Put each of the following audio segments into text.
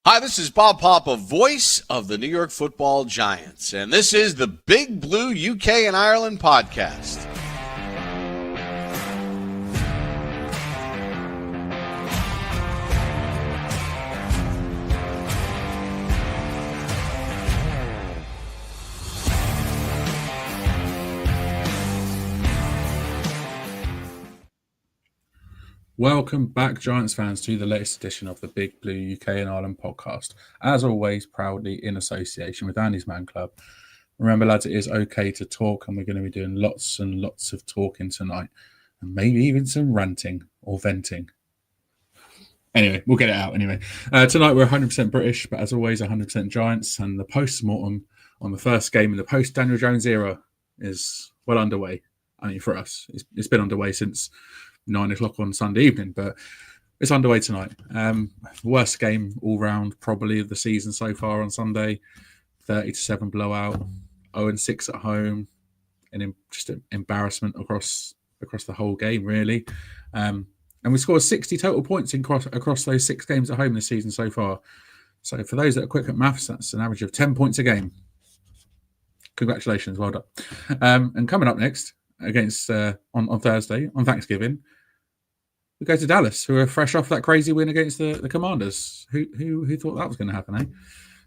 Hi, this is Bob Papa, voice of the New York Football Giants, and this is the Big Blue UK and Ireland podcast. Welcome back, Giants fans, to the latest edition of the Big Blue UK and Ireland podcast. As always, proudly in association with Andy's Man Club. Remember, lads, it is okay to talk, and we're going to be doing lots and lots of talking tonight, and maybe even some ranting or venting. Anyway, we'll get it out anyway. Tonight, we're 100% British, but as always, 100% Giants, and the post-mortem on the first game in the post-Daniel Jones era is well underway. I mean, for us, it's been underway since 9 o'clock on Sunday evening, but it's underway tonight. Worst game all round probably of the season so far on Sunday. 30-7 blowout, 0-6 at home, and just an embarrassment across the whole game, really. And we scored 60 total points across those 6 games at home this season so far. So for those that are quick at maths, that's an average of 10 points a game. Congratulations, well done. And coming up next against on Thursday on Thanksgiving, we go to Dallas, who are fresh off that crazy win against the Commanders. Who thought that was going to happen, eh?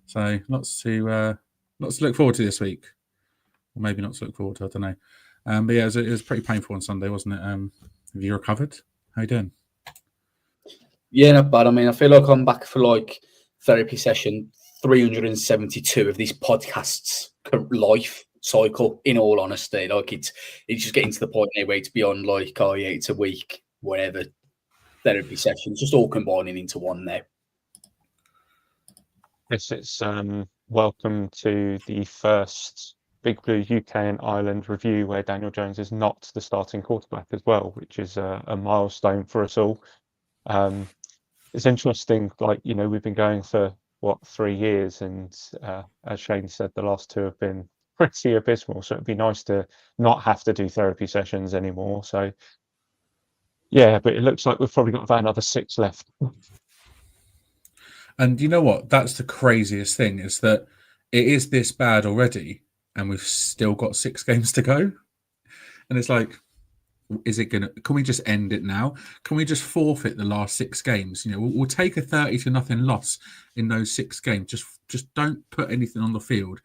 So lots to look forward to this week, or maybe not to look forward to. I don't know. But yeah, it was pretty painful on Sunday, wasn't it? Have you recovered? How you doing? Yeah, not bad. I mean, I feel like I'm back for like therapy session 372 of these podcasts life cycle. In all honesty, like it's just getting to the point now where it's beyond like, oh yeah, it's a week, whatever. Therapy sessions, just all combining into one now. Yes, it's welcome to the first Big Blue UK and Ireland review where Daniel Jones is not the starting quarterback as well, which is a milestone for us all. It's interesting, we've been going for 3 years, and as Shane said, the last 2 have been pretty abysmal, so it'd be nice to not have to do therapy sessions anymore. So yeah, but it looks like we've probably got about another 6 left. And you know what? That's the craziest thing, is that it is this bad already, and we've still got 6 games to go. And it's like, can we just end it now? Can we just forfeit the last 6 games? You know, we'll take a 30-0 loss in those 6 games. Just don't put anything on the field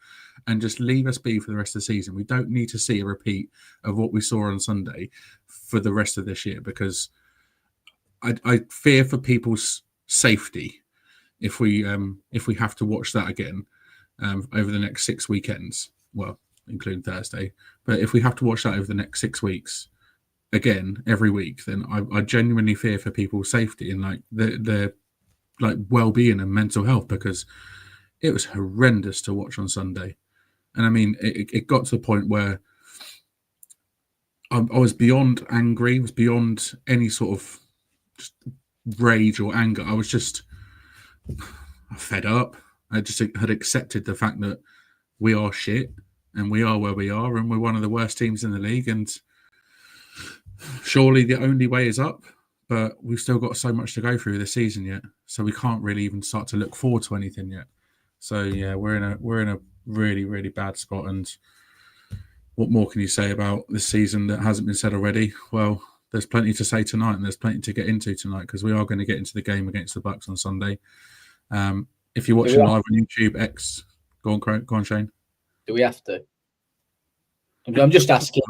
and just leave us be for the rest of the season. We don't need to see a repeat of what we saw on Sunday for the rest of this year, because I fear for people's safety if we have to watch that again over the next 6 weekends, well, including Thursday. But if we have to watch that over the next 6 weeks again every week, then I genuinely fear for people's safety and like their like well-being and mental health, because it was horrendous to watch on Sunday. And I mean, it got to the point where I was beyond angry, was beyond any sort of just rage or anger. I was just fed up. I just had accepted the fact that we are shit and we are where we are and we're one of the worst teams in the league, and surely the only way is up, but we've still got so much to go through this season yet, so we can't really even start to look forward to anything yet. So yeah, we're in a really, really bad spot. And what more can you say about this season that hasn't been said already? Well, there's plenty to say tonight, and there's plenty to get into tonight, because we are going to get into the game against the Bucks on Sunday. If you're watching live on YouTube, go on, Shane. Do we have to? I'm just asking,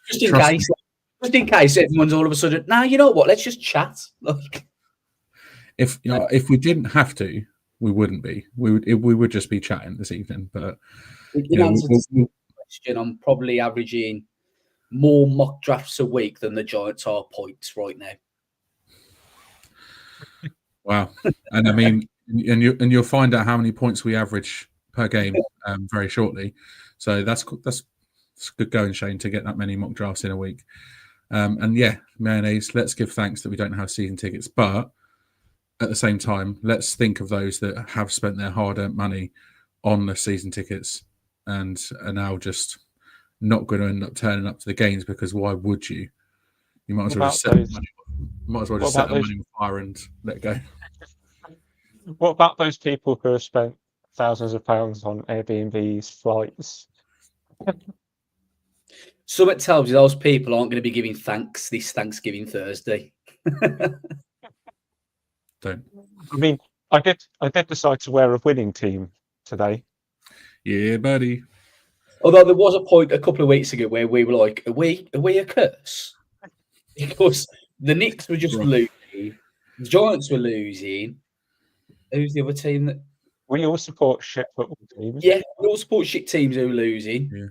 just in case everyone's all of a sudden, nah, you know what? Let's just chat. Like, if we didn't have to, we wouldn't be. We would just be chatting this evening. But question, I'm probably averaging more mock drafts a week than the Giants are points right now. Wow. And I mean, and you'll find out how many points we average per game very shortly. So that's good going, Shane, to get that many mock drafts in a week. And yeah, mayonnaise, let's give thanks that we don't have season tickets. But at the same time, let's think of those that have spent their hard-earned money on the season tickets and are now just not going to end up turning up to the games, because why would you? You might as well just set the money on fire and let go. What about those people who have spent thousands of pounds on Airbnb's flights? Something tells you those people aren't going to be giving thanks this Thanksgiving Thursday. Don't. I mean, I did decide to wear a winning team today. Yeah, buddy. Although there was a point a couple of weeks ago where we were like, are we a curse? Because the Knicks were just Right. losing, the Giants were losing. Who's the other team that? We all support shit football teams. Yeah, we all support shit teams who are losing. Yeah.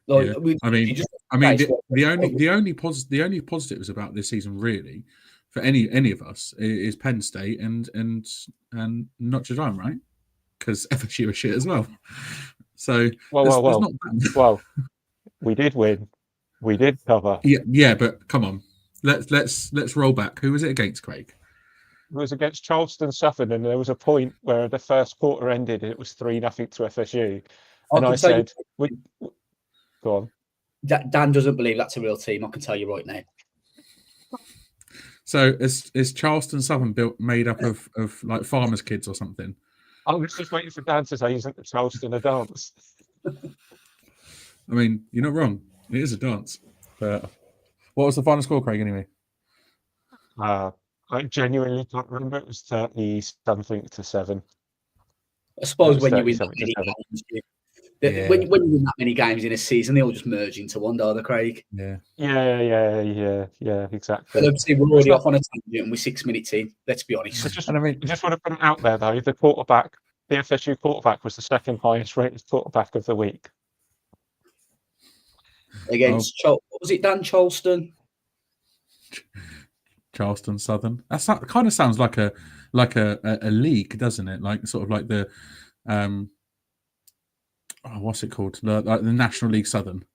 Like, Yeah. I mean, the only positives about this season really for any of us is Penn State and Notre Dame, right? Because FSU are shit as well. So well, we did win. We did cover. Yeah, but come on, let's roll back. Who was it against, Craig? It was against Charleston Southern, and there was a point where the first quarter ended and it was 3-0 to FSU. And I said, go on. Dan doesn't believe that's a real team. I can tell you right now. So is Charleston Southern made up of like farmers' kids or something? I was just waiting for Dan to say, isn't Charleston a dance? I mean, you're not wrong. It is a dance. But what was the final score, Craig, anyway? I genuinely can't remember. It was 30-something to 7. I suppose when you win that many games, when you win that many games in a season, they all just merge into one, don't they, Craig? Yeah, exactly. But obviously, we're already off on a tangent and we're 6 minutes in. Let's be honest. I just want to put it out there, though. The FSU quarterback was the second highest rated quarterback of the week. Against was it Dan Charleston? Charleston Southern. That kind of sounds like a league, doesn't it? Like sort of like the what's it called? Like the National League Southern.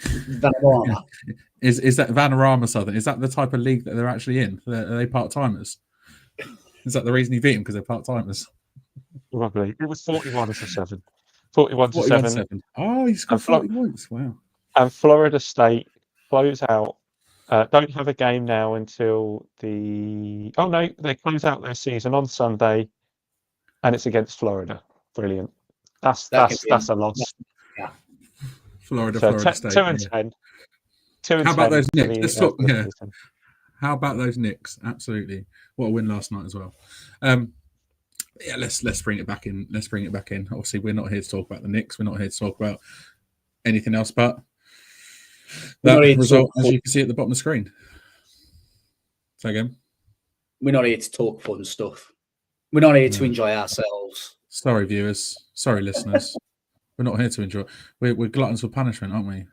Vanarama. Is that Vanarama Southern? Is that the type of league that they're actually in? Are they part timers? Is that the reason you beat them because they're part timers? Probably. It was 41-7. 41-7. Oh, you scored 40 points. Wow. And Florida State close out. Don't have a game now until they close out their season on Sunday, and it's against Florida. Brilliant. That's a loss. Yeah. Florida State. 2-10. 2-10. How about those Knicks? Let's talk. Yeah. How about those Knicks? Absolutely. What a win last night as well. Let's bring it back in. Obviously, we're not here to talk about the Knicks. We're not here to talk about anything else but that result, as you can see at the bottom of the screen. Say again. We're not here to talk fun stuff. We're not here to enjoy ourselves. Sorry, viewers. Sorry, listeners. We're not here to enjoy. We're gluttons for punishment, aren't we?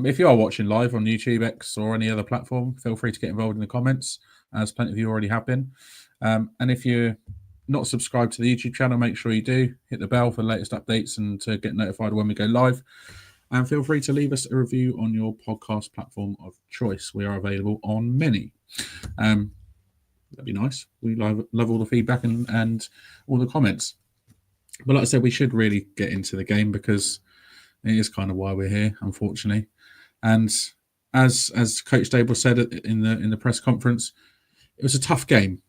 If you are watching live on YouTube, X, or any other platform, feel free to get involved in the comments, as plenty of you already have been. And if you're not subscribed to the YouTube channel, make sure you do. Hit the bell for the latest updates and to get notified when we go live. And feel free to leave us a review on your podcast platform of choice. We are available on many. That'd be nice. We love all the feedback and all the comments. But like I said, we should really get into the game because it is kind of why we're here, unfortunately. And as Coach Dable said in the press conference, it was a tough game.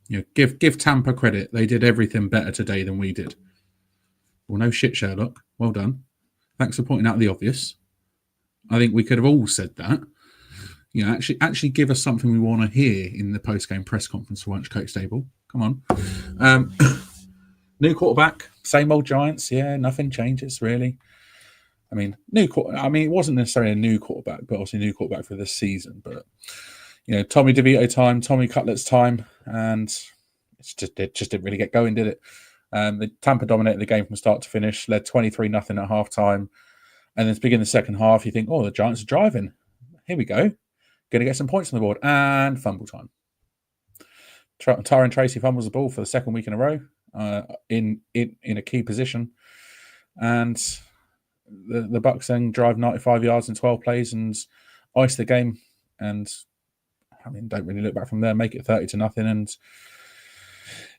You know, give Tampa credit. They did everything better today than we did. Well, no shit, Sherlock. Well done. Thanks for pointing out the obvious. I think we could have all said that. You know, actually give us something we want to hear in the post-game press conference for once, Coach Dable. Come on. New quarterback, same old Giants. Yeah, nothing changes really. I mean, it wasn't necessarily a new quarterback, but obviously a new quarterback for this season. But you know, Tommy DeVito time, Tommy Cutlett's time, and it just didn't really get going, did it? The Tampa dominated the game from start to finish, led 23-0 at halftime, and then to begin the second half, you think, oh, the Giants are driving. Here we go, going to get some points on the board, and fumble time. Tyron Tracy fumbles the ball for the second week in a row, in a key position, and the Bucks then drive 95 yards in 12 plays and ice the game. And I mean, don't really look back from there, make it 30-0, and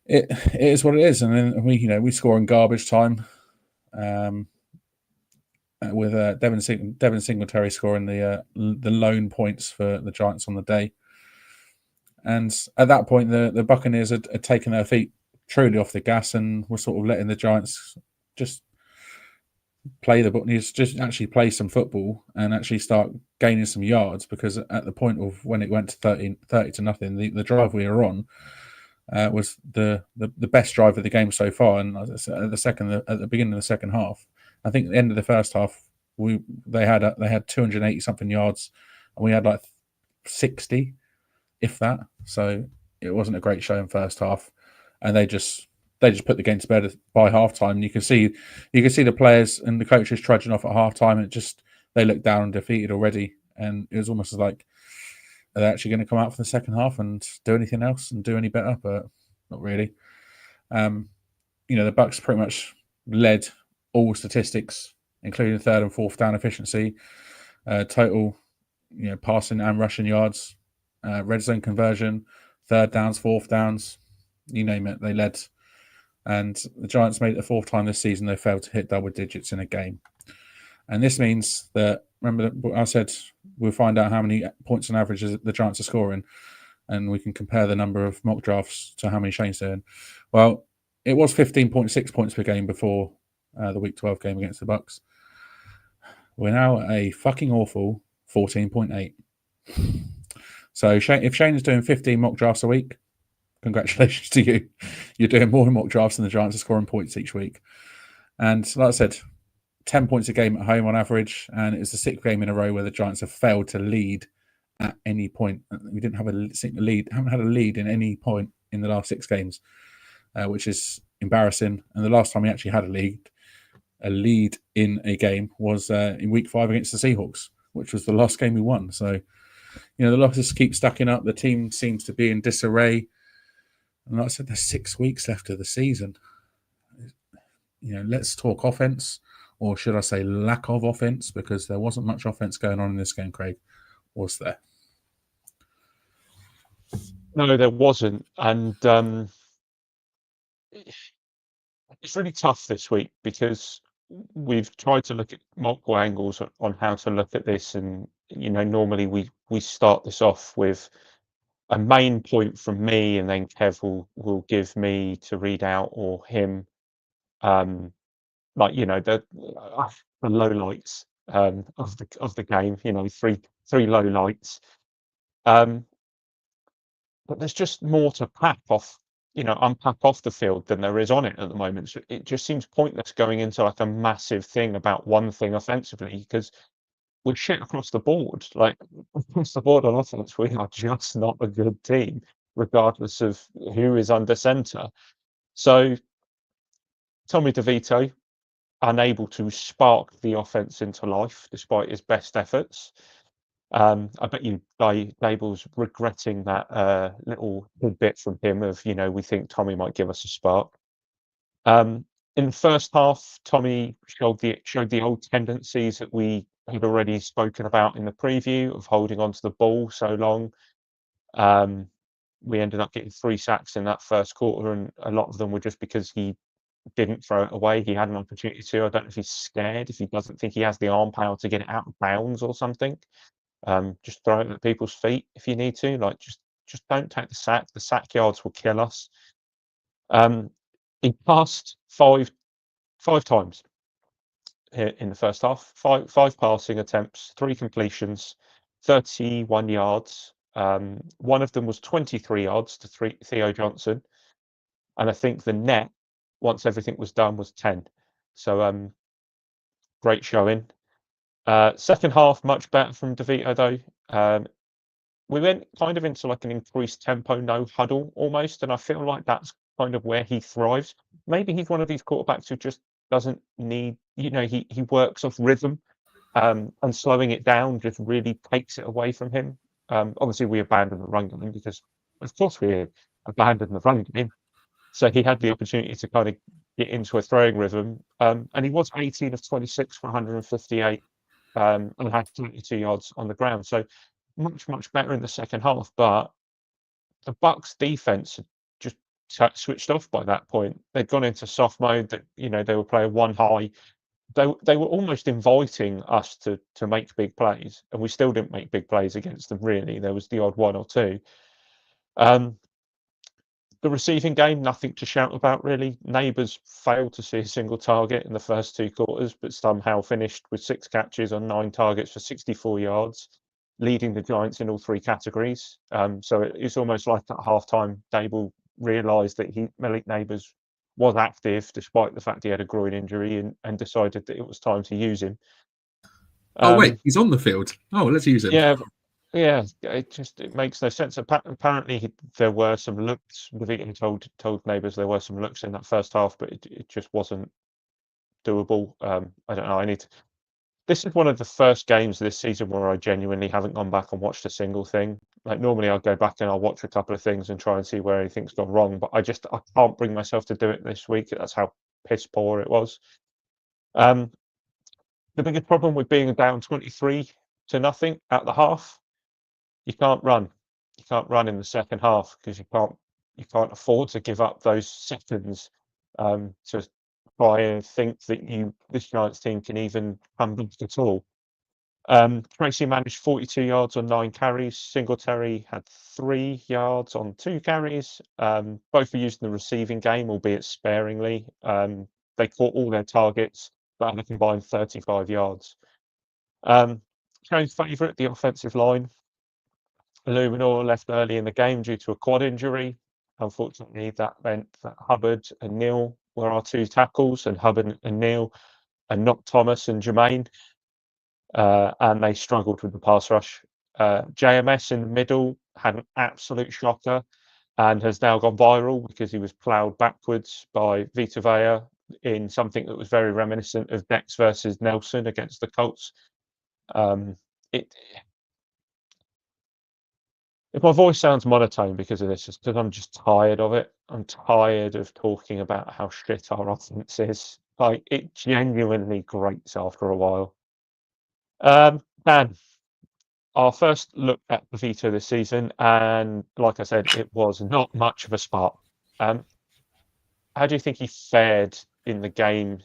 it is what it is. And then we score in garbage time, with Devin Singletary scoring the lone points for the Giants on the day. And at that point, the Buccaneers had taken their feet truly off the gas and were sort of letting the Giants just play the Buccaneers, just actually play some football and actually start gaining some yards, because at the point of when it went to 30 to nothing, the drive we were on was the best drive of the game so far. And at the beginning of the second half, I think at the end of the first half, they had 280 something yards, and we had like 60, if that. So it wasn't a great show in first half, and they just put the game to bed by halftime. You can see the players and the coaches trudging off at halftime, and they looked down and defeated already. And it was almost like, are they actually going to come out for the second half and do anything else and do any better? But not really. The Bucks pretty much led all statistics, including third and fourth down efficiency, total, passing and rushing yards, red zone conversion, third downs, fourth downs, you name it, they led. And the Giants made it the fourth time this season they failed to hit double digits in a game. And this means that, remember I said we'll find out how many points on average the Giants are scoring, and we can compare the number of mock drafts to how many Shane's doing. Well, it was 15.6 points per game before the Week 12 game against the Bucks. We're now at a fucking awful 14.8. So if Shane is doing 15 mock drafts a week, congratulations to you. You're doing more mock drafts than the Giants are scoring points each week. And like I said, 10 points a game at home on average, and it's the sixth game in a row where the Giants have failed to lead at any point. We didn't have a single lead, haven't had a lead in any point in the last 6 games, which is embarrassing. And the last time we actually had a lead in a game was in Week 5 against the Seahawks, which was the last game we won. So, the losses keep stacking up. The team seems to be in disarray. And like I said, there's 6 weeks left of the season. Let's talk offense, or should I say lack of offense, because there wasn't much offense going on in this game, Craig. Was there? No, there wasn't. And it's really tough this week because we've tried to look at multiple angles on how to look at this. And, normally we start this off with a main point from me, and then Kev will give me to read out, or him, the lowlights of the game. Three lowlights. But there's just more to unpack off the field than there is on it at the moment. So it just seems pointless going into like a massive thing about one thing offensively, because we're shit across the board. Like across the board on offense, we are just not a good team, regardless of who is under center. So Tommy DeVito, unable to spark the offense into life despite his best efforts. I bet you Dable's regretting that little bit from him of, we think Tommy might give us a spark. In the first half, Tommy showed the old tendencies that we had already spoken about in the preview of holding on to the ball so long. We ended up getting 3 sacks in that first quarter, and a lot of them were just because he didn't throw it away. He had an opportunity to. I don't know if he's scared, if he doesn't think he has the arm power to get it out of bounds or something. Just throw it at people's feet if you need to. Like just don't take the sack. The sack yards will kill us. He passed five times in the first half. Five passing attempts, 3 completions, 31 yards. One of them was 23 yards to Theo Johnson, and I think the net, once everything was done, was 10. So great showing. Second half, much better from DeVito though. We went kind of into like an increased tempo, no huddle almost, and I feel like that's kind of where he thrives. Maybe he's one of these quarterbacks who just doesn't need, he works off rhythm, and slowing it down just really takes it away from him. Obviously, we abandoned the run game because, of course, we abandoned the run game. So he had the opportunity to kind of get into a throwing rhythm, and he was 18 of 26 for 158. And had 22 yards on the ground. So much better in the second half. But the Bucks defense had just switched off by that point. They'd gone into soft mode. That they were playing one high. They were almost inviting us to make big plays, and we still didn't make big plays against them. Really, there was the odd one or two. The receiving game, nothing to shout about really. Neighbours failed to see a single target in the first 2 quarters, but somehow finished with 6 catches on 9 targets for 64 yards, leading the Giants in all 3 categories. So it's almost like at halftime, Dable realised that Malik Neighbours was active despite the fact he had a groin injury and decided that it was time to use him. Wait, he's on the field. Oh, let's use him. Yeah, it makes no sense. Apparently, there were some looks. Levine told Neighbours there were some looks in that first half, but it just wasn't doable. I don't know. This is one of the first games this season where I genuinely haven't gone back and watched a single thing. Like normally, I'll go back and I'll watch a couple of things and try and see where anything's gone wrong. But I can't bring myself to do it this week. That's how piss poor it was. The biggest problem with being down 23-0 at the half. You can't run. You can't run in the second half because you can't afford to give up those seconds to try and think that this Giants team can even come back at all. Tracy managed 42 yards on 9 carries. Singletary had 3 yards on 2 carries. Both were used in the receiving game, albeit sparingly. They caught all their targets, but had a combined 35 yards. Shane's favourite, the offensive line. Illuminor left early in the game due to a quad injury. Unfortunately, that meant that Hubbard and Neal were our 2 tackles, and Hubbard and Neal, and not Thomas and Jermaine. And they struggled with the pass rush. JMS in the middle had an absolute shocker and has now gone viral because he was ploughed backwards by Vita Vea in something that was very reminiscent of Dex versus Nelson against the Colts. If my voice sounds monotone because of this, it's because I'm just tired of it. I'm tired of talking about how shit our offense is. Like, it genuinely grates after a while. Dan, our first look at the Vito this season, and like I said, it was not much of a spark. How do you think he fared in the game,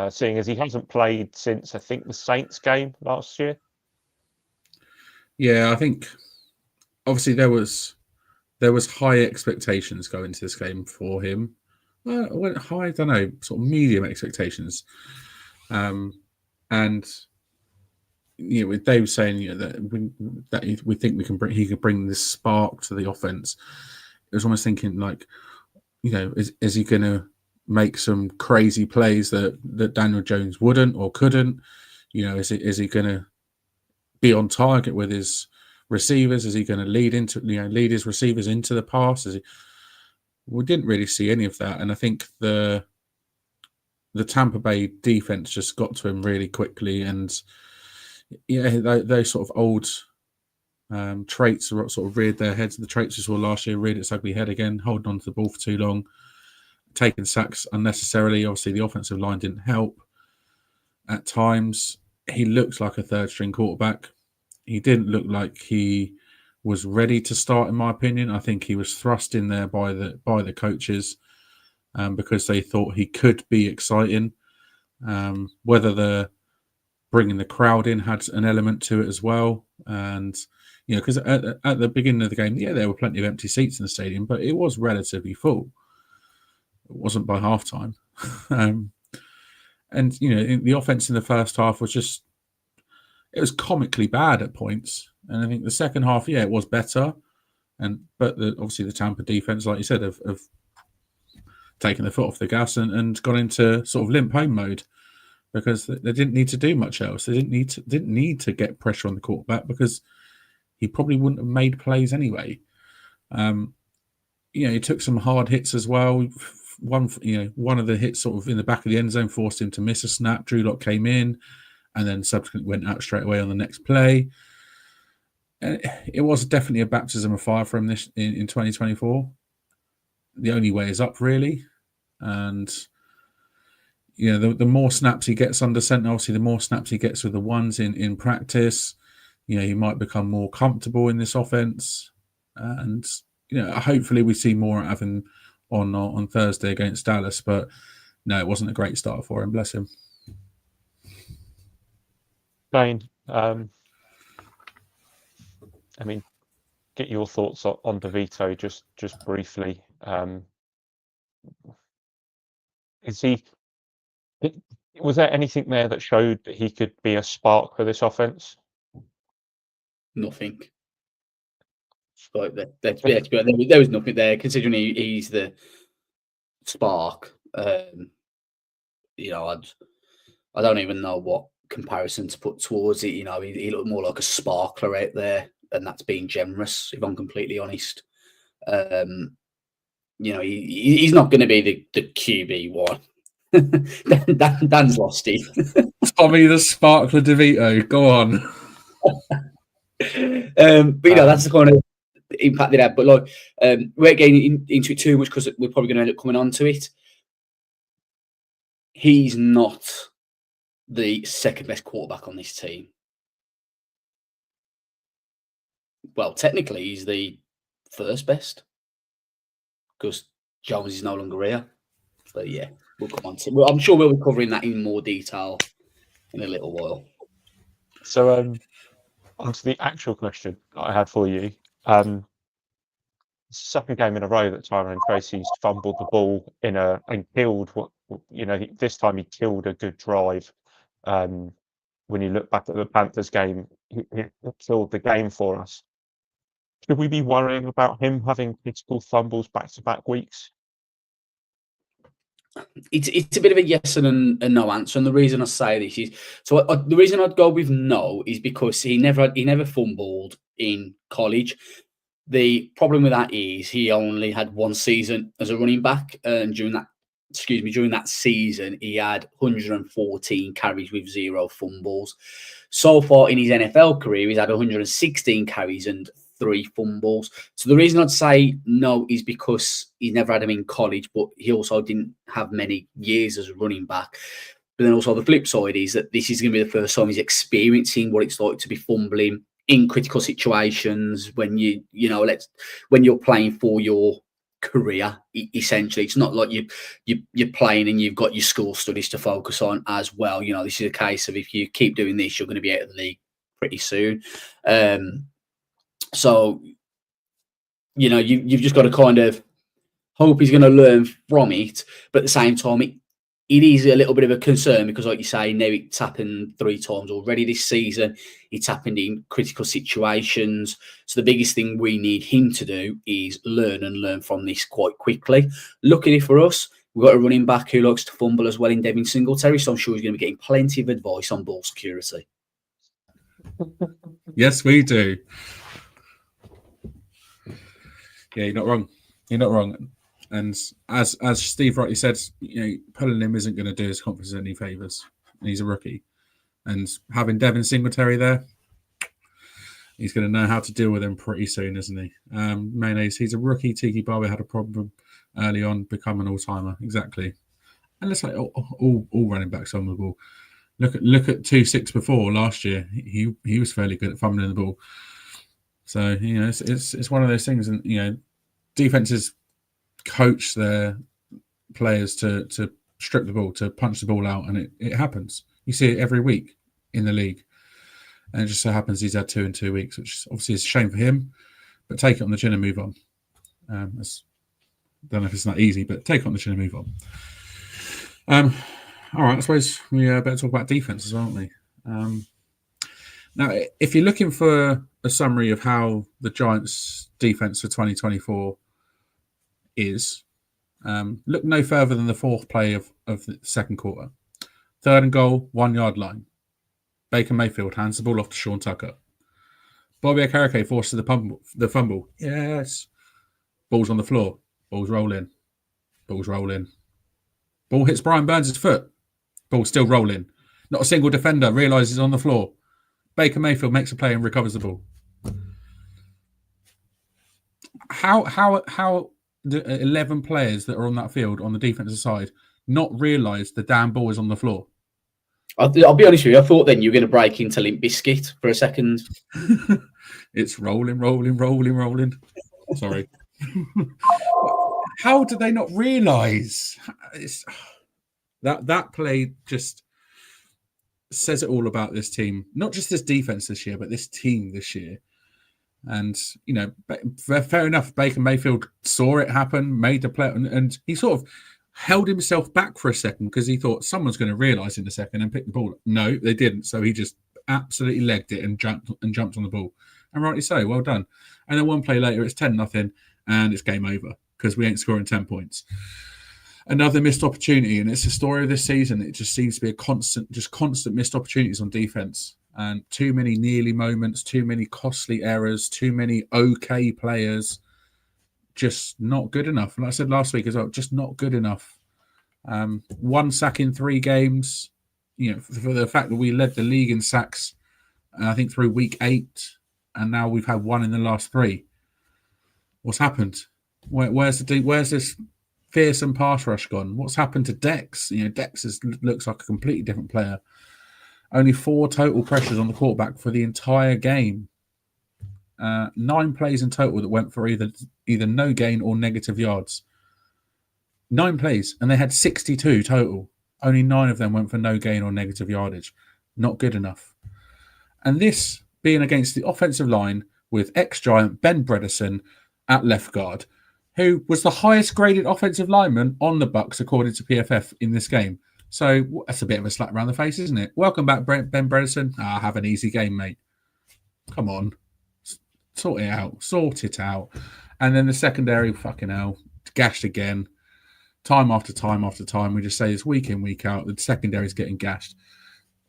seeing as he hasn't played since, I think, the Saints game last year? Yeah, I think obviously there was high expectations going into this game for him. Well, high, I don't know, sort of medium expectations. And with Dave saying that we think he can bring this spark to the offense. It was almost thinking like, is he going to make some crazy plays that Daniel Jones wouldn't or couldn't? Is he going to be on target with his receivers? Is he going to lead his receivers into the pass? We didn't really see any of that, and I think the Tampa Bay defense just got to him really quickly, and those sort of old traits sort of reared their heads. The traits we saw last year reared its ugly head again, holding on to the ball for too long, taking sacks unnecessarily. Obviously, the offensive line didn't help at times. He looked like a third-string quarterback. He didn't look like he was ready to start, in my opinion. I think he was thrust in there by the coaches because they thought he could be exciting. Whether the bringing the crowd in had an element to it as well. And, because at the beginning of the game, there were plenty of empty seats in the stadium, but it was relatively full. It wasn't by halftime. And, the offense in the first half was it was comically bad at points. And I think the second half, it was better. But obviously the Tampa defense, like you said, have taken the foot off the gas and gone into sort of limp home mode because they didn't need to do much else. They didn't need to get pressure on the quarterback because he probably wouldn't have made plays anyway. He took some hard hits as well. One of the hits sort of in the back of the end zone forced him to miss a snap. Drew Lock came in and then subsequently went out straight away on the next play. And it was definitely a baptism of fire for him in 2024. The only way is up, really. And, the more snaps he gets under center, obviously, the more snaps he gets with the ones in practice, he might become more comfortable in this offense. And, hopefully we see more out of him on Thursday against Dallas. But, no, it wasn't a great start for him. Bless him. Dane, get your thoughts on DeVito just briefly. Is he? Was there anything there that showed that he could be a spark for this offense? Nothing. Like there was nothing there, considering he's the spark. I don't even know what comparison to put towards it. He looked more like a sparkler out there, and that's being generous, if I'm completely honest. He's not going to be the QB one. Dan's lost it. Tommy the Sparkler DeVito, go on. That's the kind of impact it had. But we're getting into it too much because we're probably going to end up coming on to it. He's not the second best quarterback on this team. Well, technically, he's the first best because Jones is no longer here. But yeah, we'll come on to. I'm sure we'll be covering that in more detail in a little while. So, onto the actual question that I had for you. Second game in a row that Tyrone Tracy's fumbled the ball and killed this time he killed a good drive. When you look back at the Panthers game, he killed the game for us. Should we be worrying about him having critical fumbles back-to-back weeks? It's a bit of a yes and a no answer, and the reason I say this is the reason I'd go with no is because he never fumbled in college. The problem with that is he only had one season as a running back, and during that season he had 114 carries with 0 fumbles. So far in his NFL career, he's had 116 carries and 3 fumbles. So the reason I'd say no is because he never had them in college, but he also didn't have many years as a running back. But then also the flip side is that this is going to be the first time he's experiencing what it's like to be fumbling in critical situations when when you're playing for your career. Essentially, it's not like you're playing and you've got your school studies to focus on as well. This is a case of if you keep doing this, you're going to be out of the league pretty soon. So, you've just got to kind of hope he's going to learn from it. But at the same time, it is a little bit of a concern because, like you say, now it's happened 3 times already this season. It's happened in critical situations. So the biggest thing we need him to do is learn from this quite quickly. Luckily for us, we've got a running back who likes to fumble as well in Devin Singletary, so I'm sure he's going to be getting plenty of advice on ball security. Yes, we do. Yeah, you're not wrong. You're not wrong. And as Steve rightly said, pulling him isn't going to do his confidence any favours. He's a rookie. And having Devin Singletary there, he's going to know how to deal with him pretty soon, isn't he? Mayonnaise, he's a rookie. Tiki Barber had a problem early on, become an all-timer. Exactly. And let's say all running backs on the ball. Look at 2-6 before last year. He was fairly good at fumbling the ball. So, it's one of those things. And, defenses coach their players to strip the ball, to punch the ball out, and it happens. You see it every week in the league. And it just so happens he's had 2 in 2 weeks, which obviously is a shame for him, but take it on the chin and move on. I don't know if it's not easy, but take it on the chin and move on. All right, I suppose we better talk about defense as well, aren't we? Now, if you're looking for a summary of how the Giants' defense for 2024 is, look no further than the 4th play of the second quarter. 3rd and goal, 1 yard line. Baker Mayfield hands the ball off to Sean Tucker. Bobby Okereke forces the fumble. Yes. Ball's on the floor. Ball's rolling. Ball hits Brian Burns' foot. Ball's still rolling. Not a single defender realises on the floor. Baker Mayfield makes a play and recovers the ball. How the 11 players that are on that field on the defensive side not realise the damn ball is on the floor? I'll be honest with you. I thought then you were going to break into Limp Bizkit for a second. It's rolling. Sorry. How did they not realise? That play just says it all about this team. Not just this defense this year, but this team this year. And, fair enough, Baker Mayfield saw it happen, made the play, and he sort of, held himself back for a second because he thought someone's going to realise in a second and pick the ball up. No, they didn't. So he just absolutely legged it and jumped on the ball. And rightly so, well done. And then one play later, it's 10-0 and it's game over because we ain't scoring 10 points. Another missed opportunity, and it's the story of this season. It just seems to be a constant missed opportunities on defense, and too many nearly moments, too many costly errors, too many okay players. Just not good enough. And like I said last week as well, just not good enough. One sack in 3 games. You know, for the fact that we led the league in sacks, I think through week 8, and now we've had 1 in the last 3. What's happened? Where's this fearsome pass rush gone? What's happened to Dex? You know, Dex looks like a completely different player. Only 4 total pressures on the quarterback for the entire game. 9 plays in total that went for either no gain or negative yards. 9 plays, and they had 62 total. Only 9 of them went for no gain or negative yardage. Not good enough. And this being against the offensive line with ex-Giant Ben Bredesen at left guard, who was the highest graded offensive lineman on the Bucks according to PFF in this game. So that's a bit of a slap around the face, isn't it? Welcome back, Ben Bredesen. Have an easy game, mate. Come on. Sort it out. And then the secondary, fucking hell, gashed again. Time after time after time. We just say this week in, week out. The secondary is getting gashed.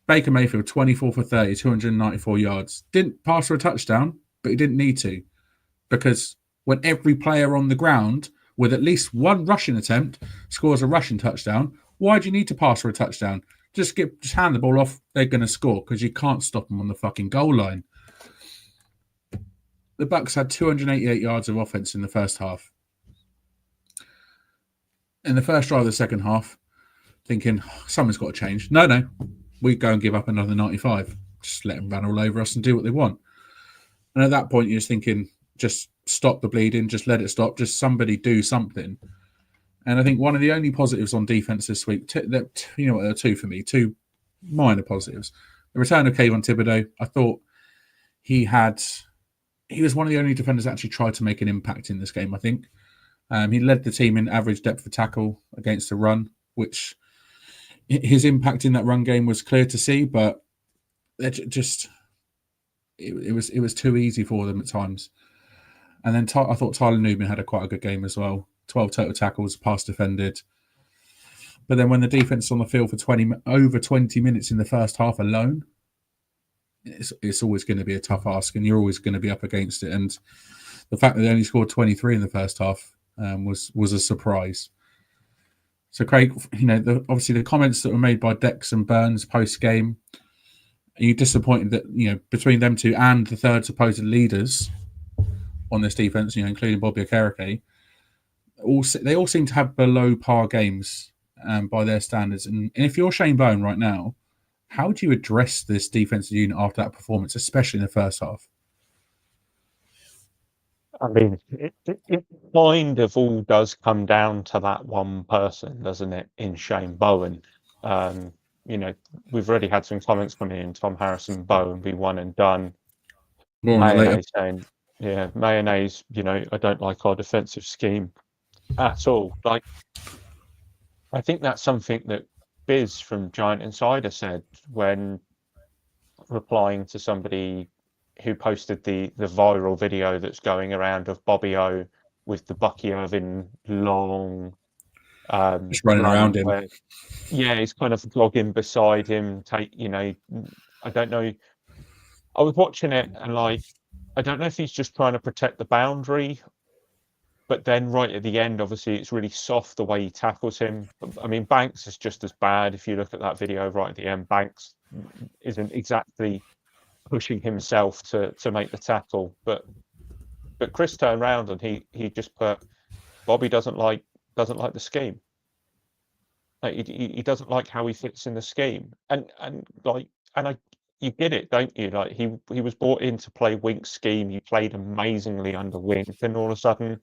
Baker Mayfield, 24 for 30, 294 yards. Didn't pass for a touchdown, but he didn't need to. Because when every player on the ground with at least one rushing attempt scores a rushing touchdown, why do you need to pass for a touchdown? Just hand the ball off. They're going to score because you can't stop them on the fucking goal line. The Bucks had 288 yards of offense in the first half. In the first drive of the second half, thinking, something's got to change. No. We go and give up another 95. Just let them run all over us and do what they want. And at that point, you're just thinking, just stop the bleeding. Just let it stop. Just somebody do something. And I think one of the only positives on defense this week, there are 2 for me, 2 minor positives. The return of Kayvon Thibodeau, I thought he was one of the only defenders that actually tried to make an impact in this game, I think. He led the team in average depth of tackle against the run, which his impact in that run game was clear to see, but it was too easy for them at times. And then I thought Tyler Newman had quite a good game as well. 12 total tackles, pass defended. But then when the defense is on the field for over 20 minutes in the first half alone, it's always going to be a tough ask, and you're always going to be up against it. And the fact that they only scored 23 in the first half was a surprise. So, Craig, obviously the comments that were made by Dex and Burns post game, are you disappointed that between them two and the third supposed leaders on this defense, including Bobby Okereke, they all seem to have below par games by their standards? And if you're Shane Bowen right now, how do you address this defensive unit after that performance, especially in the first half? I mean, it kind of all does come down to that one person, doesn't it, in Shane Bowen? We've already had some comments coming in. Tom Harrison, Bowen be one and done. Mayonnaise saying, Mayonnaise, I don't like our defensive scheme at all. Like, I think that's something that Biz from Giant Insider said when replying to somebody who posted the viral video that's going around of Bobby O with the Bucky Irvin long just running around him. He's kind of vlogging beside him. I don't know. I was watching it and I don't know if he's just trying to protect the boundary, but then right at the end, obviously it's really soft the way he tackles him. I mean, Banks is just as bad. If you look at that video right at the end, Banks isn't exactly pushing himself to make the tackle, but Chris turned around and he just put, Bobby doesn't like the scheme. He doesn't like how he fits in the scheme, you get it, don't you? Like he was brought in to play Wink's scheme. He played amazingly under Wink, then all of a sudden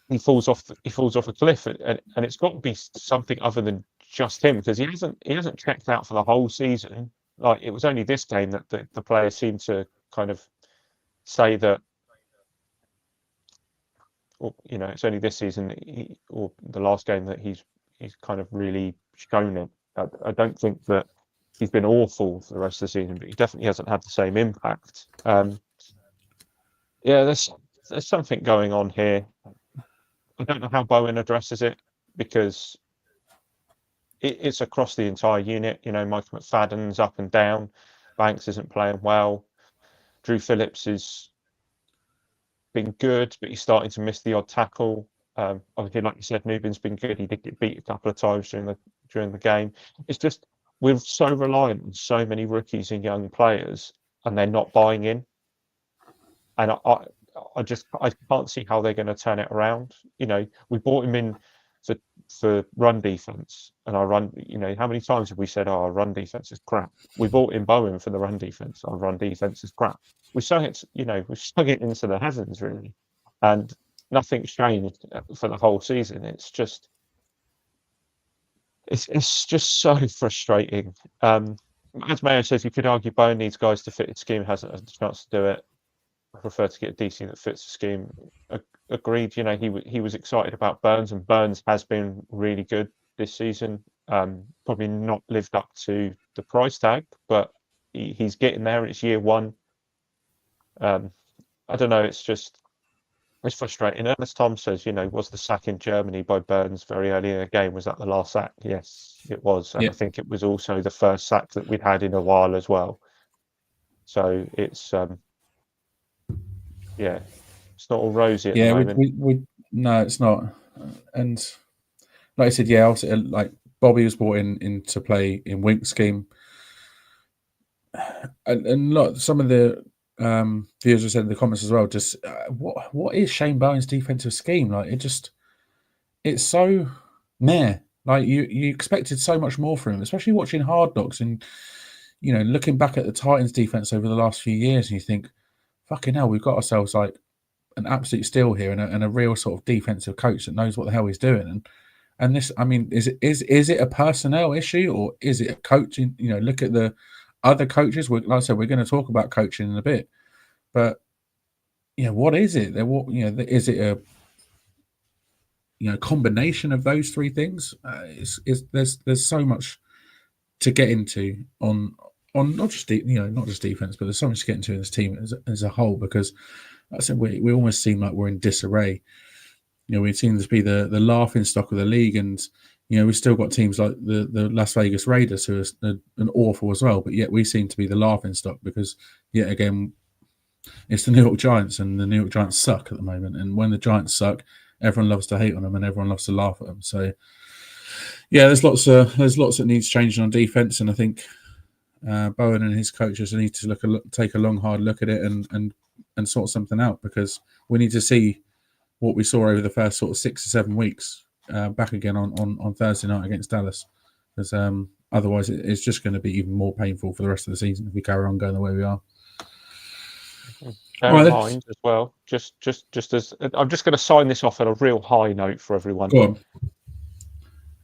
he falls off a cliff, and it's got to be something other than just him, because he hasn't checked out for the whole season. Like, it was only this game that the players seemed to kind of say that or, it's only this season or the last game that he's kind of really shown it. I don't think that he's been awful for the rest of the season, but he definitely hasn't had the same impact. There's something going on here. I don't know how Bowen addresses it, because it's across the entire unit. Michael McFadden's up and down. Banks isn't playing well. Drew Phillips has been good, but he's starting to miss the odd tackle. Obviously, like you said, Nubin's been good. He did get beat a couple of times during the game. It's just we're so reliant on so many rookies and young players, and they're not buying in. And I can't see how they're going to turn it around. We bought him in for run defense, and our run. How many times have we said, "Oh, our run defense is crap"? We bought in Bowen for the run defense. Our run defense is crap. We sung it. We sung it into the heavens, really, and nothing's changed for the whole season. It's just so frustrating. As Mayo says, you could argue Bowen needs guys to fit his scheme. Hasn't had the chance to do it. I prefer to get a DC that fits the scheme. Agreed. He was excited about Burns, and Burns has been really good this season. Probably not lived up to the price tag, but he's getting there. It's year one. I don't know. It's frustrating. And as Tom says, was the sack in Germany by Burns very early in the game? Was that the last sack? Yes, it was. And I think it was also the first sack that we'd had in a while as well. So it's it's not all rosy at the moment. No, it's not. And like I said, also, like Bobby was brought in to play in Wink's scheme, and some of the viewers have said in the comments as well. Just what is Shane Bowen's defensive scheme? Like it's so meh. Like you expected so much more from him, especially watching Hard Knocks and looking back at the Titans defense over the last few years, and you think, fucking hell, we've got ourselves like an absolute steal here and a real sort of defensive coach that knows what the hell he's doing. And this, I mean, is it a personnel issue, or is it a coaching? Look at the other coaches. Like I said, we're going to talk about coaching in a bit, but what is it? Is it a combination of those three things? There's so much to get into on not just defense, but there's so much to get into in this team as a whole, because like I said, we almost seem like we're in disarray. We seem to be the laughing stock of the league, and we've still got teams like the Las Vegas Raiders, who are an awful as well, but yet we seem to be the laughing stock, because yet again it's the New York Giants, and the New York Giants suck at the moment. And when the Giants suck, everyone loves to hate on them and everyone loves to laugh at them. So there's lots that needs changing on defense, and I think Bowen and his coaches need to take a long, hard look at it and sort something out, because we need to see what we saw over the first sort of 6 or 7 weeks back again on Thursday night against Dallas, because otherwise it's just going to be even more painful for the rest of the season if we carry on going the way we are. Bear in mind as well, just as I'm just going to sign this off on a real high note for everyone. Go on.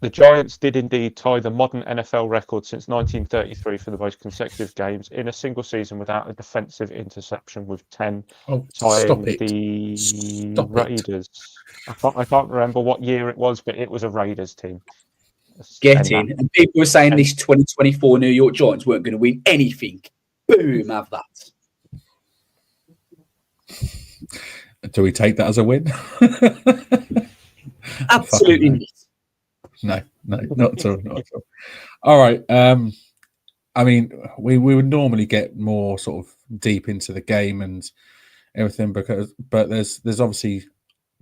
The Giants did indeed tie the modern NFL record since 1933 for the most consecutive games in a single season without a defensive interception, with 10 tying the Raiders. I can't remember what year it was, but it was a Raiders team. And people were saying this 2024 New York Giants weren't going to win anything. Boom, have that. Do we take that as a win? Absolutely not. No, not at all. All right. I mean, we would normally get more sort of deep into the game and everything, but there's obviously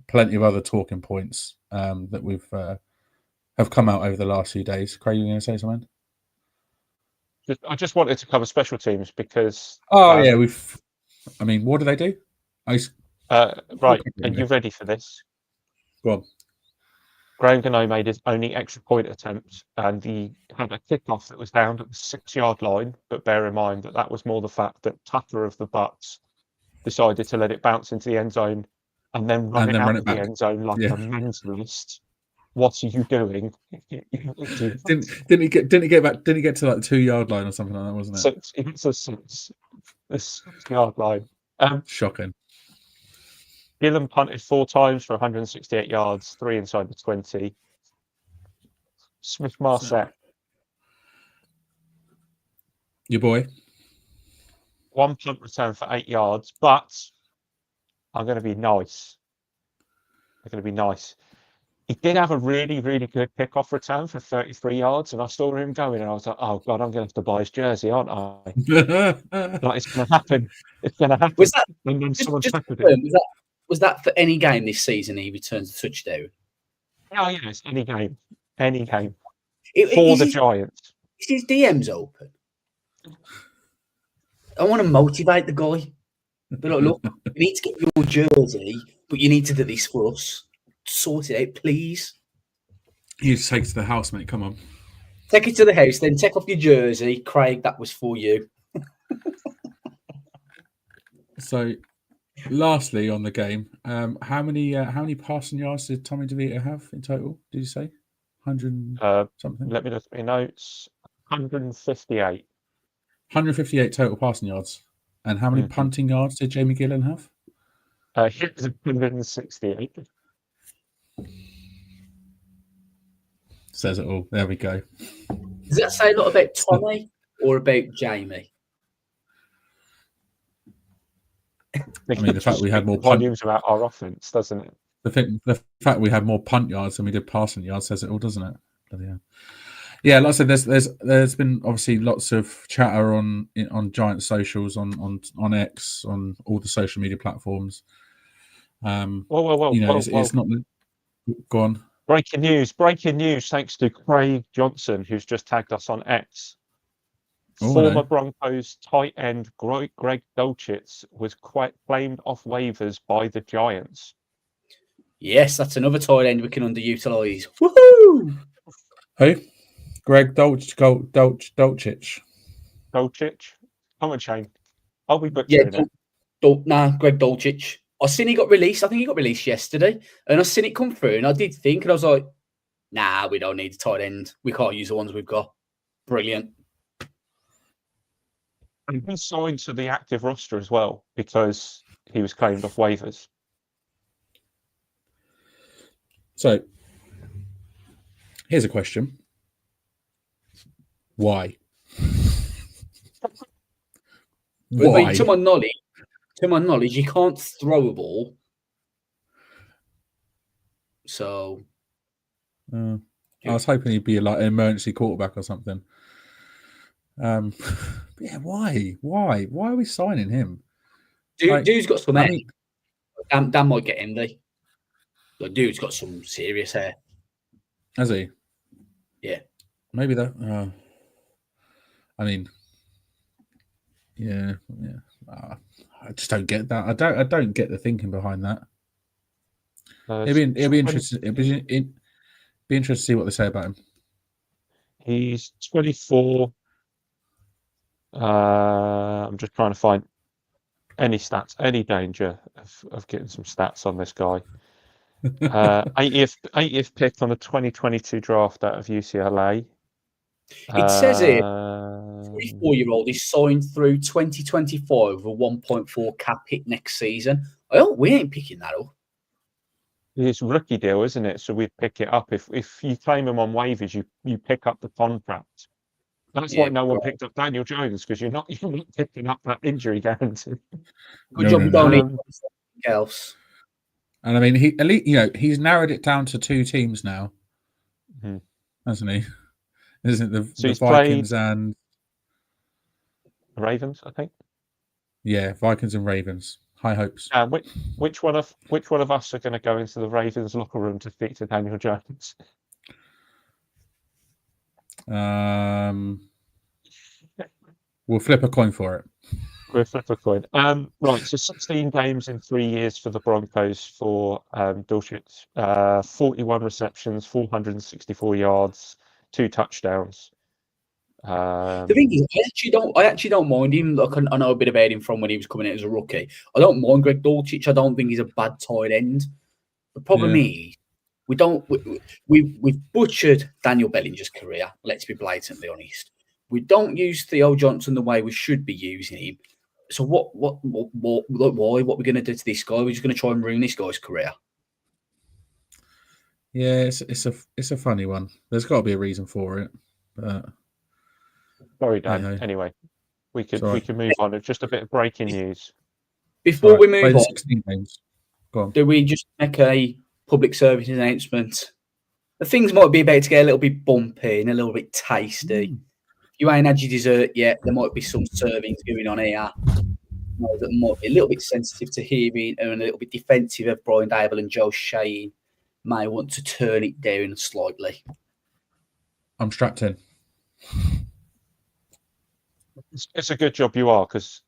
plenty of other talking points that we've have come out over the last few days. Craig, you going to say something? I just wanted to cover special teams because. I mean, what do they do? Right, are you ready for this? Go on. Graham Gano made his only extra point attempt, and he had a kickoff that was down at the 6-yard line. But bear in mind that was more the fact that Tucker of the Bucks decided to let it bounce into the end zone and then run it out of the end zone like a mentalist. What are you doing? Didn't he get back? Didn't he get to like the 2-yard line or something like that? Wasn't it? It's a 6-yard line. Shocking. Gillen punted 4 times for 168 yards, 3 inside the 20. Smith Marset, Your boy. 1 punt return for 8 yards, but I'm going to be nice. He did have a really, really good kickoff return for 33 yards, and I saw him going, and I was like, oh, God, I'm going to have to buy his jersey, aren't I? Like, it's going to happen. It's going to happen. Was that and then someone just tackled it. was that for any game this season he returns a touchdown? Oh, yes, any game. For Is the Giants. Is his DMs open? I want to motivate the guy. Be like, look, you need to get your jersey, but you need to do this for us. Sort it out, please. You just take it to the house, mate. Come on. Take it to the house, then take off your jersey. Craig, that was for you. So, lastly on the game, how many passing yards did Tommy DeVito have in total? Did you say 100 something? Let me look at my notes. 158. 158 total passing yards. And how many punting yards did Jamie Gillen have? He was 168. Says it all. There we go. Does that say a lot about Tommy or about Jamie? I mean, the fact we had more volumes about our offense, doesn't it? The fact we had more punt yards than we did passing yards says it all, doesn't it? Yeah, like I said, there's been obviously lots of chatter on Giant socials, on X, on all the social media platforms. It's not. Go on. Breaking news! Thanks to Craig Johnson, who's just tagged us on X. Former Broncos tight end Greg Dulcich was quite claimed off waivers by the Giants. Yes, that's another tight end we can underutilise. Woohoo! Who? Greg Dulcich. Dulcich? Come on, Shane. I'll be Yeah, butchering Greg Dulcich. I seen he got released. I think he got released yesterday. And I seen it come through, and I did think, and I was like, nah, we don't need a tight end. We can't use the ones we've got. Brilliant. And he signed to the active roster as well because he was claimed off waivers. So, here's a question. Why? Why? To my knowledge, you can't throw a ball. So, I was hoping he'd be like an emergency quarterback or something. Yeah, why? Why are we signing him? Dude's got some hair. Dan might get him, though. The dude's got some serious hair. Has he? Yeah. Maybe that. I mean, yeah. I just don't get that. I don't get the thinking behind that. It'd be interesting. It'd be interesting to see what they say about him. He's 24. I'm just trying to find any stats, any danger of getting some stats on this guy. 80th pick on the 2022 draft out of UCLA. It says here, 24-year-old is signed through 2025 with a 1.4 cap hit next season. Oh, we ain't picking that up. It's rookie deal, isn't it? So we'd pick it up. If you claim him on waivers, you pick up the contract. That's why no one picked up Daniel Jones, because you're not picking up that injury guarantee. Good job we don't need anything else. And I mean, he's narrowed it down to 2 teams now, hasn't he? Isn't it the Vikings and Ravens? I think. Yeah, Vikings and Ravens. High hopes. Which one of us are going to go into the Ravens locker room to speak to Daniel Jones? We'll flip a coin for it. We'll flip a coin. Right, so 16 games in 3 years for the Broncos for Dulcich. 41 receptions, 464 yards, 2 touchdowns. The thing is, I actually don't mind him. Look, I know a bit about him from when he was coming out as a rookie. I don't mind Greg Dulcich. I don't think he's a bad tight end. The problem is, we've butchered Daniel Bellinger's career. Let's be blatantly honest. We don't use Theo Johnson the way we should be using him. So what, why? What we're going to do to this guy? We're just going to try and ruin this guy's career. Yeah, it's a funny one. There's got to be a reason for it. Sorry, Dan. Hey-ho. Anyway, we It's all right. could move on. It's just a bit of breaking news. Before we Play move the on, 16 games. Go on. do we just make a public service announcement? The things might be about to get a little bit bumpy and a little bit tasty. If you ain't had your dessert yet, there might be some servings going on here that might be a little bit sensitive to hearing and a little bit defensive of Brian Dable and Joe Shane. May want to turn it down slightly. I'm strapped in. It's a good job you are, because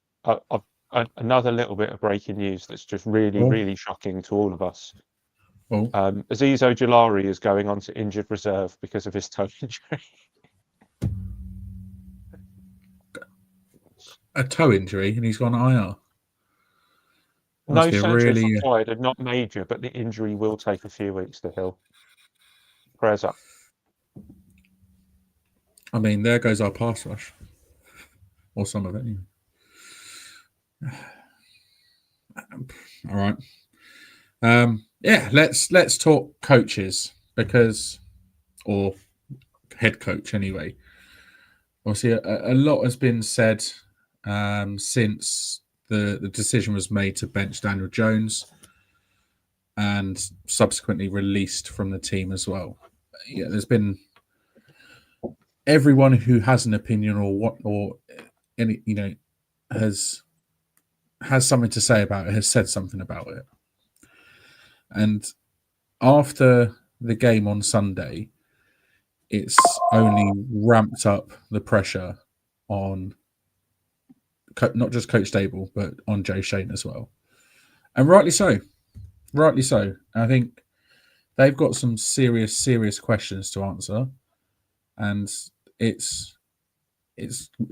another little bit of breaking news that's just really, really shocking to all of us. Aziz Ojulari is going on to injured reserve because of his toe injury. A toe injury, and he's gone IR. No surgery required, and not major, but the injury will take a few weeks to heal. Prayers up. I mean, there goes our pass rush, or some of it. All right. Yeah, let's talk coaches or head coach anyway. Obviously, a lot has been said since the decision was made to bench Daniel Jones and subsequently released from the team as well. Yeah, there's been everyone who has an opinion or any has something to say about it, has said something about it. And after the game on Sunday, it's only ramped up the pressure on not just Coach Dable, but on Joe Shane as well. And rightly so. Rightly so. I think they've got some serious questions to answer. And it's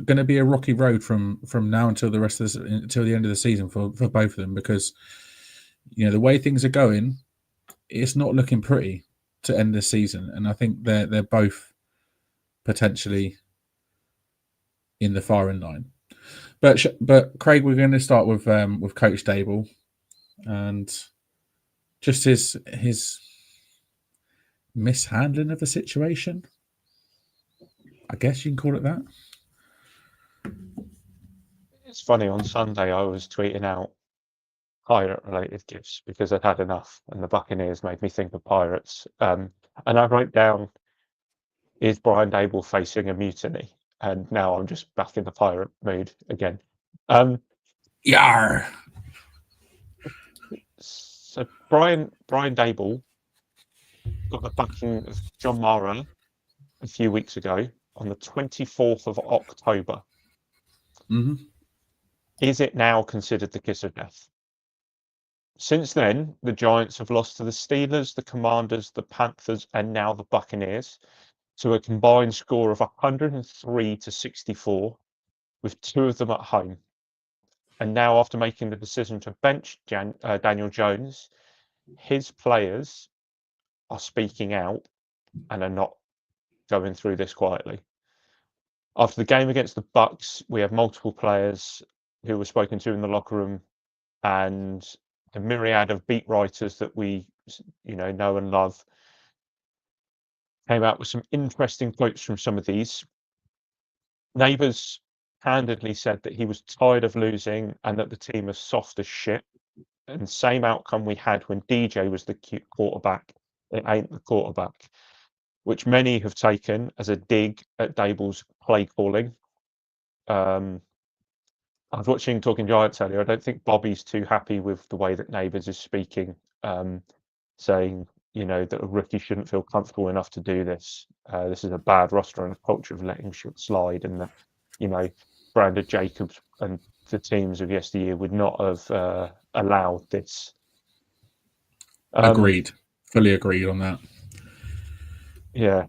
going to be a rocky road from now until the end of the season for both of them, because the way things are going, it's not looking pretty to end this season, and I think they're both potentially in the firing line. But Craig, we're going to start with Coach Dable and just his mishandling of the situation. I guess you can call it that. It's funny, on Sunday I was tweeting out pirate-related gifs because I'd had enough, and the Buccaneers made me think of pirates. And I wrote down, is Brian Dable facing a mutiny? And now I'm just back in the pirate mood again. Yar! So Brian Dable got the backing of John Mara a few weeks ago on the 24th of October. Mm-hmm. Is it now considered the kiss of death? Since then, the Giants have lost to the Steelers, the Commanders, the Panthers, and now the Buccaneers, to a combined score of 103-64, with 2 of them at home. And now, after making the decision to bench Daniel Jones, his players are speaking out and are not going through this quietly. After the game against the Bucks, we have multiple players who were spoken to in the locker room, and a myriad of beat writers that we know and love came out with some interesting quotes from some of these. Neighbours candidly said that he was tired of losing and that the team is soft as shit. And same outcome we had when DJ was the quarterback. It ain't the quarterback, which many have taken as a dig at Dable's play calling. I was watching Talking Giants earlier. I don't think Bobby's too happy with the way that Neighbours is speaking, saying, that a rookie shouldn't feel comfortable enough to do this. This is a bad roster and a culture of letting shit slide, and that, Brandon Jacobs and the teams of yesteryear would not have allowed this. Agreed. Fully agreed on that. Yeah.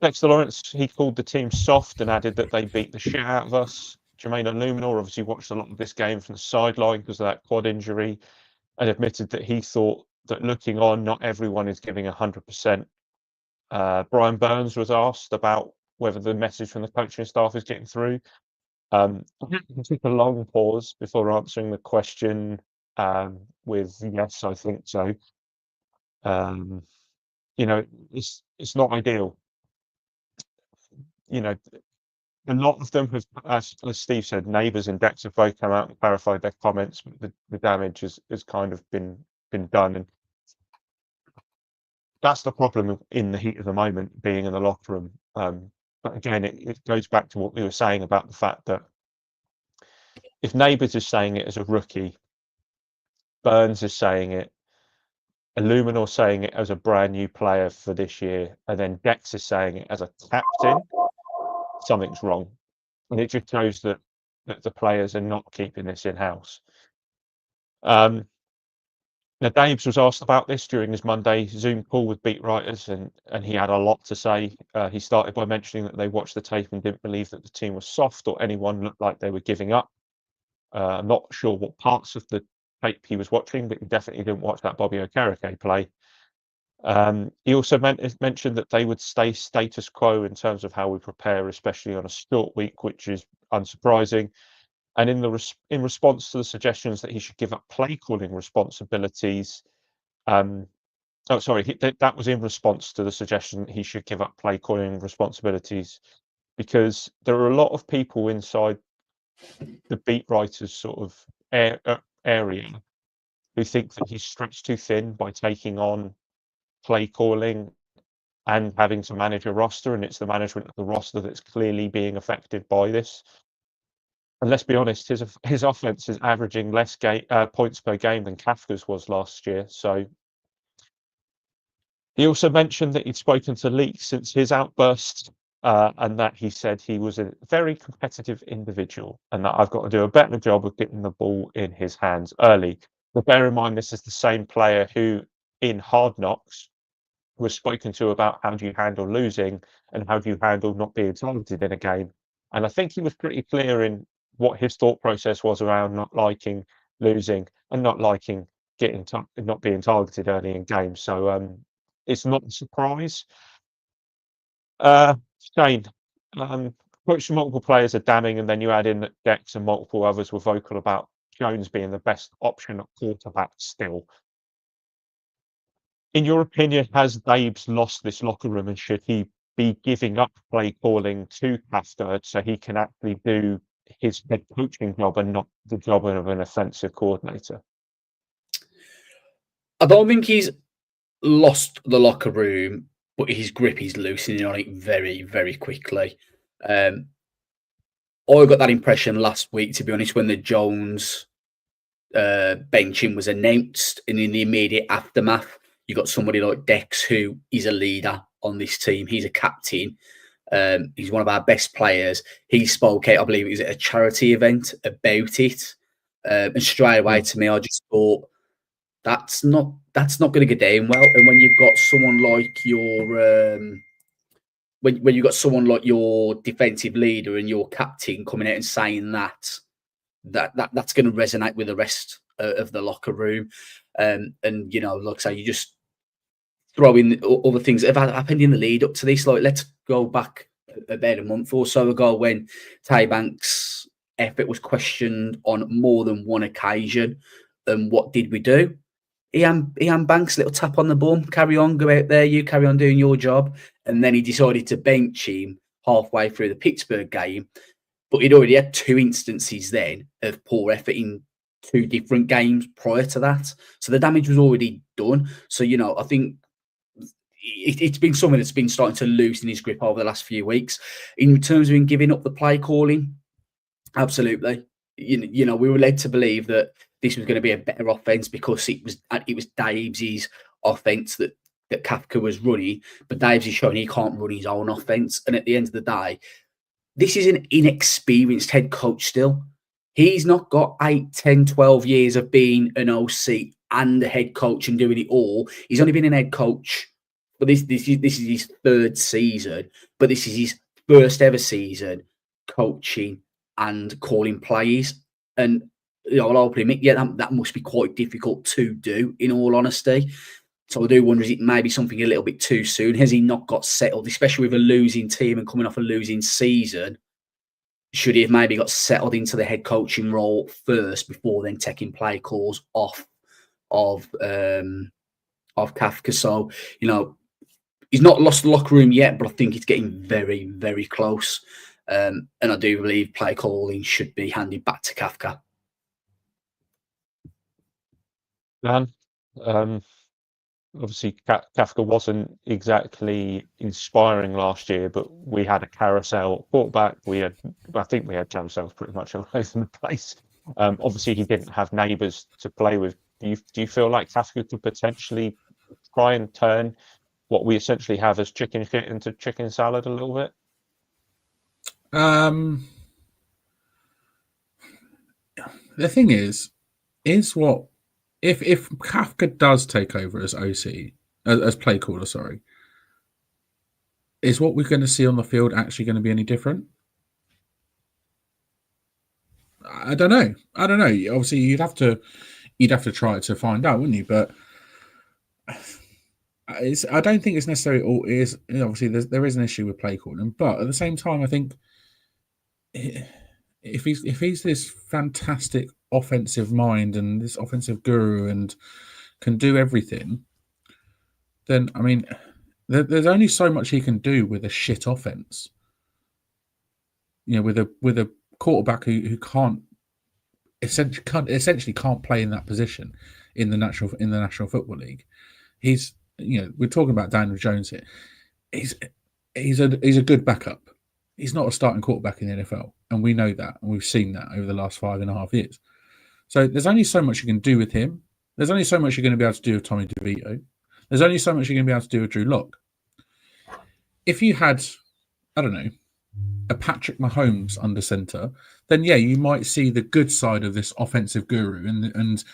Dexter Lawrence, he called the team soft and added that they beat the shit out of us. Jermaine Illuminor obviously watched a lot of this game from the sideline because of that quad injury, and admitted that he thought that looking on, not everyone is giving 100%. Brian Burns was asked about whether the message from the coaching staff is getting through, I took a long pause before answering the question with yes, I think so. It's not ideal. A lot of them have, as Steve said, Neighbours and Dex have both come out and clarified their comments. But the damage has kind of been done, and that's the problem in the heat of the moment, being in the locker room. But again, it goes back to what we were saying about the fact that if Neighbours is saying it as a rookie, Burns is saying it, Illuminor saying it as a brand new player for this year, and then Dex is saying it as a captain, something's wrong. And it just shows that the players are not keeping this in-house. Now, Daves was asked about this during his Monday Zoom call with beat writers, and he had a lot to say. He started by mentioning that they watched the tape and didn't believe that the team was soft or anyone looked like they were giving up. I'm not sure what parts of the tape he was watching, but he definitely didn't watch that Bobby Okereke play. He also mentioned that they would stay status quo in terms of how we prepare, especially on a short week, which is unsurprising. And in response to the suggestions that he should give up play calling responsibilities, that was in response to the suggestion that he should give up play calling responsibilities, because there are a lot of people inside the beat writers sort of area who think that he's stretched too thin by taking on play calling and having to manage a roster, and it's the management of the roster that's clearly being affected by this. And let's be honest, his offense is averaging less points per game than Kafka's was last year. So he also mentioned that he'd spoken to Leak since his outburst, and that he said he was a very competitive individual and that I've got to do a better job of getting the ball in his hands early. But bear in mind, this is the same player who, in Hard Knocks, was spoken to about how do you handle losing and how do you handle not being targeted in a game. And I think he was pretty clear in what his thought process was around not liking losing and not liking not being targeted early in games. So it's not a surprise. Shane, coach multiple players are damning, and then you add in that Dex and multiple others were vocal about Jones being the best option at quarterback still. In your opinion, has Dabes lost this locker room, and should he be giving up play calling to Kafka so he can actually do his head coaching job and not the job of an offensive coordinator? I don't think he's lost the locker room, but his grip is loosening on it very, very quickly. I got that impression last week, to be honest, when the Jones benching was announced, and in the immediate aftermath, you got somebody like Dex, who is a leader on this team. He's a captain. He's one of our best players. He spoke out, I believe it was at a charity event, about it. And straight away to me, I just thought, that's not going to go down well. And when you've got someone like your when you've got someone like your defensive leader and your captain coming out and saying that's going to resonate with the rest of the locker room. And like I say, you just throw in other things that have happened in the lead up to this. Like, let's go back about a month or so ago when Tay Banks' effort was questioned on more than one occasion. And what did we do? Ian Banks, little tap on the bum, carry on, go out there, you carry on doing your job. And then he decided to bench him halfway through the Pittsburgh game. But he'd already had two instances then of poor effort in two different games prior to that. So the damage was already done. So, I think it's been something that's been starting to loosen his grip over the last few weeks. In terms of him giving up the play calling, absolutely. We were led to believe that this was going to be a better offense because it was Daves' offense that Kafka was running, but Daves is showing he can't run his own offense. And at the end of the day, this is an inexperienced head coach still. He's not got 8, 10, 12 years of being an OC and a head coach and doing it all. He's only been an head coach, but this is his third season, but this is his first ever season coaching and calling plays. And I'll admit, that must be quite difficult to do, in all honesty. So I do wonder, is it maybe something a little bit too soon? Has he not got settled, especially with a losing team and coming off a losing season? should he have maybe got settled into the head coaching role first before then taking play calls off of Kafka? So, he's not lost the locker room yet, but I think it's getting very, very close. And I do believe play calling should be handed back to Kafka. Dan, obviously Kafka wasn't exactly inspiring last year, but we had a carousel quarterback. I think we had carousels pretty much all over the place. Obviously, he didn't have neighbours to play with. Do you feel like Kafka could potentially try and turn what we essentially have as chicken shit into chicken salad a little bit? The thing is what if Kafka does take over as OC, as play caller, sorry, is what we're going to see on the field actually going to be any different? I don't know. Obviously, you'd have to try to find out, wouldn't you? But I don't think it's necessarily all is. Obviously, there is an issue with play calling, but at the same time, I think if he's this fantastic offensive mind and this offensive guru and can do everything, then I mean, there's only so much he can do with a shit offense. With a quarterback who essentially can't play in that position in the National Football League. He's we're talking about Daniel Jones here. He's a good backup. He's not a starting quarterback in the NFL, and we know that, and we've seen that over the last 5.5 years. So there's only so much you can do with him. There's only so much you're going to be able to do with Tommy DeVito. There's only so much you're going to be able to do with Drew Lock. If you had, I don't know, a Patrick Mahomes under center, then yeah, you might see the good side of this offensive guru, and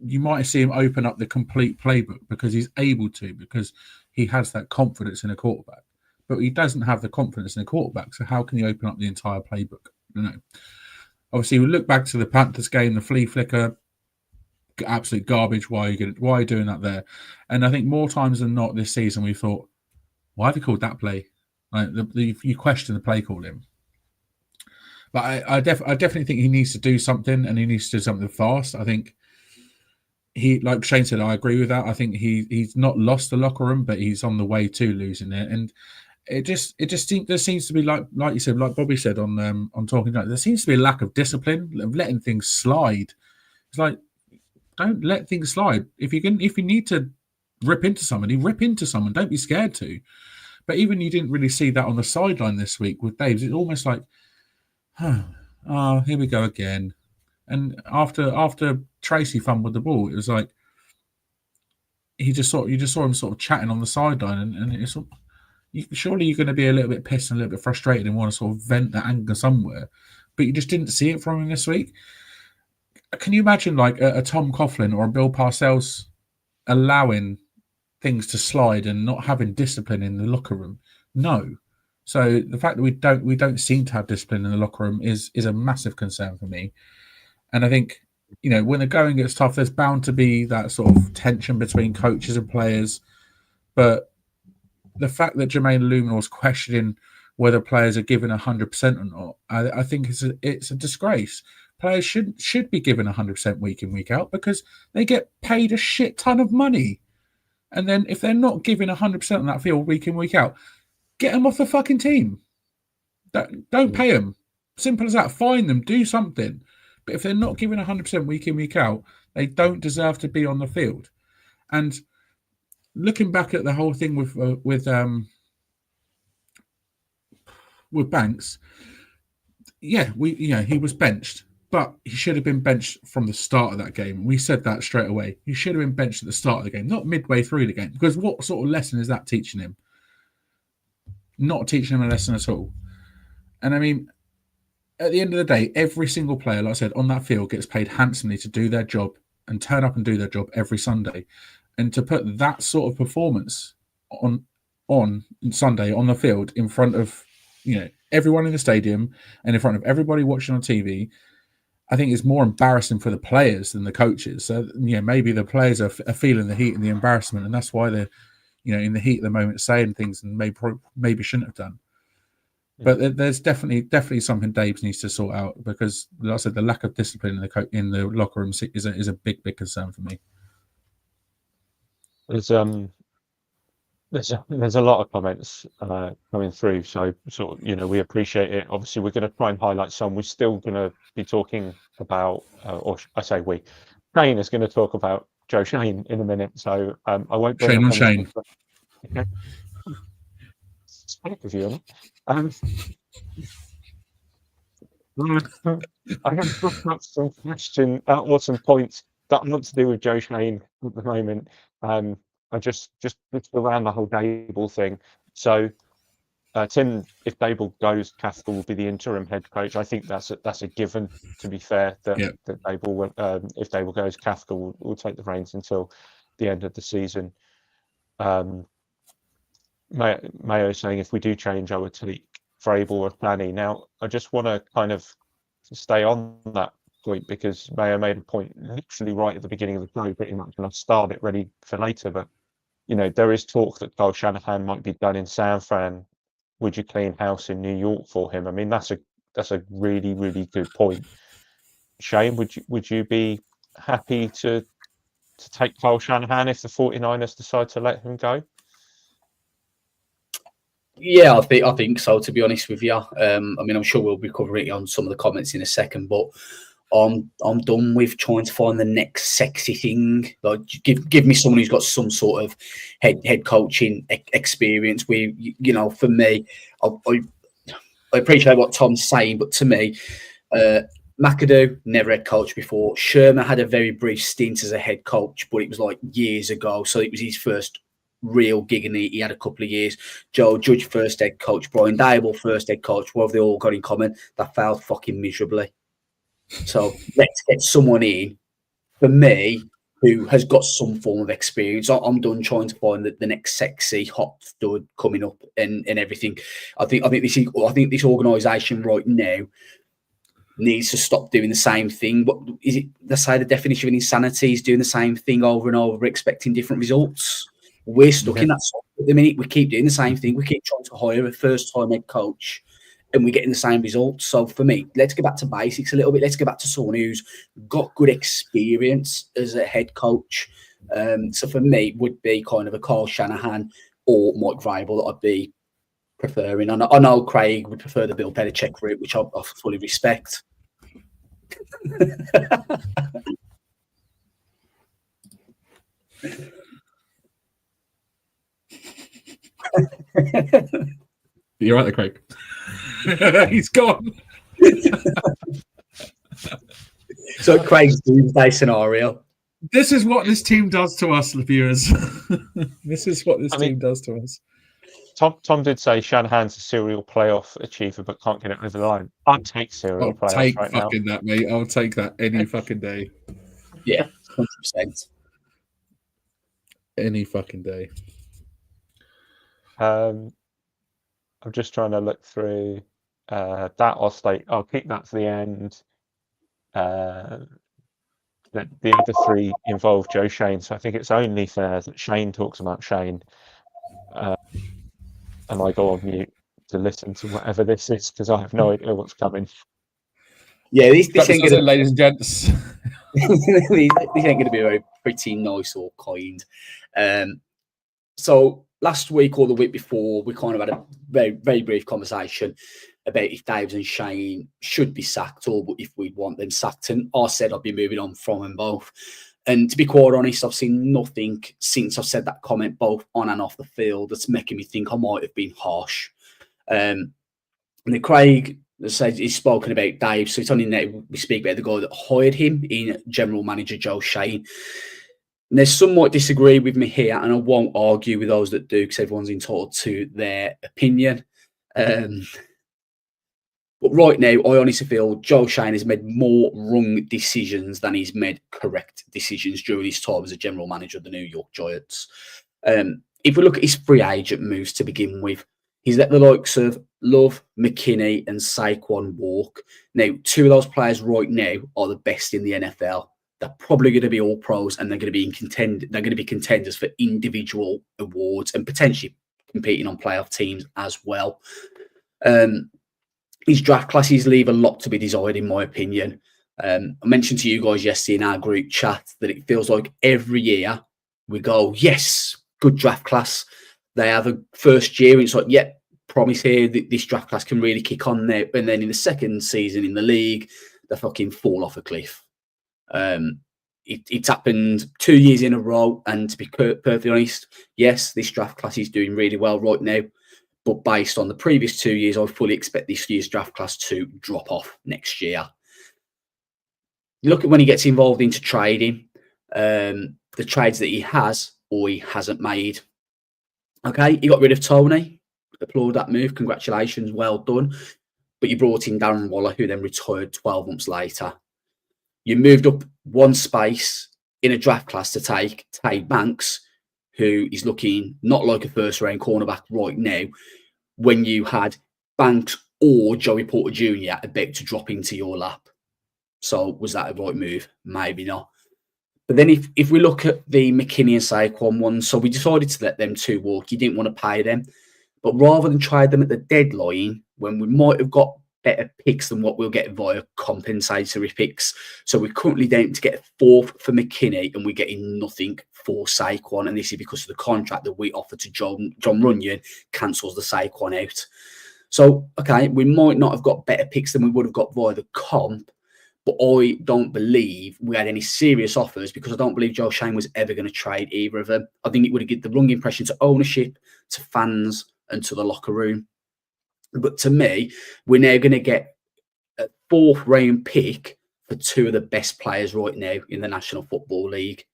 you might see him open up the complete playbook because he's able to, because he has that confidence in a quarterback. But he doesn't have the confidence in a quarterback, so how can he open up the entire playbook? Obviously, we look back to the Panthers game, the flea flicker, absolute garbage. Why are you doing that there? And I think more times than not this season, we thought, why have you called that play? You question the play calling. But I definitely think he needs to do something, and he needs to do something fast. I think he, like Shane said, I agree with that. I think he's not lost the locker room, but he's on the way to losing it. And there seems to be like you said, like Bobby said on Talking Tonight, there seems to be a lack of discipline, of letting things slide. It's like, don't let things slide. If you need to rip into somebody, rip into someone. Don't be scared to. But even you didn't really see that on the sideline this week with Daves. It's almost like, oh, here we go again. And after Tracy fumbled the ball, it was like you just saw him sort of chatting on the sideline, and it's surely you're going to be a little bit pissed and a little bit frustrated and want to sort of vent that anger somewhere, but you just didn't see it from him this week. Can you imagine like a Tom Coughlin or a Bill Parcells allowing things to slide and not having discipline in the locker room? No. So the fact that we don't seem to have discipline in the locker room is a massive concern for me. And I think, when the going gets tough, there's bound to be that sort of tension between coaches and players. But the fact that Jermaine Lumen was questioning whether players are given 100% or not, I think it's a disgrace. Players should be given 100% week in, week out, because they get paid a shit ton of money. And then if they're not giving 100% on that field week in, week out, get them off the fucking team. Don't pay them. Simple as that. Fine them. Do something. But if they're not giving 100% week in, week out, they don't deserve to be on the field. And looking back at the whole thing with Banks, yeah, he was benched, but he should have been benched from the start of that game. We said that straight away. He should have been benched at the start of the game, not midway through the game. Because what sort of lesson is that teaching him? Not teaching him a lesson at all. And I mean, at the end of the day, every single player, like I said, on that field gets paid handsomely to do their job and turn up and do their job every Sunday. And to put that sort of performance on Sunday on the field in front of everyone in the stadium and in front of everybody watching on TV, I think it's more embarrassing for the players than the coaches. So maybe the players are feeling the heat and the embarrassment, and that's why they're in the heat of the moment saying things and maybe shouldn't have done. But there's definitely something Dave needs to sort out, because, like I said, the lack of discipline in the locker room is a big concern for me. There's a lot of comments coming through, so sort of, we appreciate it. Obviously, we're going to try and highlight some. We're still going to be talking about, I say we, Shane is going to talk about Joe Shane in a minute, so I won't bring Shane up on Shane. Okay. Speak of you, I have brought up some question or some points that are not to do with Joe Shane at the moment. I just around the whole Dable thing. So, Tim, if Dable goes, Cathcart will be the interim head coach. I think that's a given. To be fair, that Dable will, if Dable goes, Cathcart will take the reins until the end of the season. Mayo saying if we do change, I would take Vrabel or Planny. Now, I just want to kind of stay on that point, because Mayo made a point literally right at the beginning of the show, pretty much, and I've starred it ready for later. But there is talk that Kyle Shanahan might be done in San Fran. Would you clean house in New York for him? I mean, that's a really, really good point. Shane, would you be happy to take Kyle Shanahan if the 49ers decide to let him go? Yeah, I think so, to be honest with you. I mean, I'm sure we'll be covering it on some of the comments in a second, but I'm done with trying to find the next sexy thing. Like, give me someone who's got some sort of head coaching experience. For me, I appreciate what Tom's saying, but to me, McAdoo never head coach before. Shermer had a very brief stint as a head coach, but it was like years ago, so it was his first real gig, and he had a couple of years. Joe Judge, first head coach. Brian Dable, first head coach. What have they all got in common? They failed fucking miserably. So let's get someone in, for me, who has got some form of experience. I'm done trying to find the next sexy hot stud coming up and everything. I think this organisation right now needs to stop doing the same thing. What is it? They say the definition of insanity is doing the same thing over and over, expecting different results. We're stuck in that at the minute. We keep doing the same thing. We keep trying to hire a first-time head coach, and we're getting the same results. So for me, let's go back to basics a little bit. Let's go back to someone who's got good experience as a head coach. So for me, it would be kind of a Kyle Shanahan or Mike Vrabel that I'd be preferring. I know Craig would prefer the Bill Belichick route, which I fully respect. You're right there, Craig. He's gone. So Craig's doomsday scenario. This is what this team does to us, viewers. This is what this team does to us. Tom did say Shanahan's a serial playoff achiever, but can't get it over the line. I'd take serial playoffs take right fucking now. That, mate. I'll take that any fucking day. Yeah, 100%. Any fucking day. I'm just trying to look through that. I'll keep that to the end. The other three involve Joe Shane, so I think it's only fair that Shane talks about Shane, and I go on mute to listen to whatever this is, because I have no idea what's coming. Yeah, this ain't gonna, ladies and gents. this ain't going to be very pretty nice or kind. So last week or the week before, we kind of had a very, very brief conversation about if Daves and Shane should be sacked, or if we'd want them sacked. And I said I'd be moving on from them both. And to be quite honest, I've seen nothing since I've said that comment, both on and off the field, that's making me think I might have been harsh. And then Craig said he's spoken about Dave, so it's only now we speak about the guy that hired him in General Manager Joe Shane. And there's some might disagree with me here, and I won't argue with those that do, because everyone's entitled to their opinion. But right now, I honestly feel Joe Shane has made more wrong decisions than he's made correct decisions during his time as a general manager of the New York Giants. If we look at his free agent moves to begin with, he's let the likes of Love, McKinney, and Saquon walk. Now, two of those players right now are the best in the NFL. They're probably going to be all pros, and they're going to be contenders for individual awards and potentially competing on playoff teams as well. His draft classes leave a lot to be desired, in my opinion. I mentioned to you guys yesterday in our group chat that it feels like every year we go, yes, good draft class. They have a first year, and it's like, yeah, promise here that this draft class can really kick on now. And then in the second season in the league, they fucking fall off a cliff. It's happened 2 years in a row, and to be perfectly honest, yes, this draft class is doing really well right now. But based on the previous 2 years, I fully expect this year's draft class to drop off next year. You look at when he gets involved into trading, the trades that he has or he hasn't made. Okay, he got rid of Tony. Applaud that move. Congratulations, well done. But you brought in Darren Waller, who then retired 12 months later. You moved up one space in a draft class to take Tay Banks, who is looking not like a first-round cornerback right now, when you had Banks or Joey Porter Jr. about to drop into your lap. So was that a right move? Maybe not. But then if we look at the McKinney and Saquon one, so we decided to let them two walk. You didn't want to pay them. But rather than trade them at the deadline, when we might have got better picks than what we'll get via compensatory picks. So we're currently down to get 4th for McKinney, and we're getting nothing for Saquon. And this is because of the contract that we offer to John Runyon cancels the Saquon out. So, okay, we might not have got better picks than we would have got via the comp, but I don't believe we had any serious offers because I don't believe Joe Shane was ever going to trade either of them. I think it would have given the wrong impression to ownership, to fans, and to the locker room. But to me, we're now going to get a 4th round pick for 2 of the best players right now in the National Football League.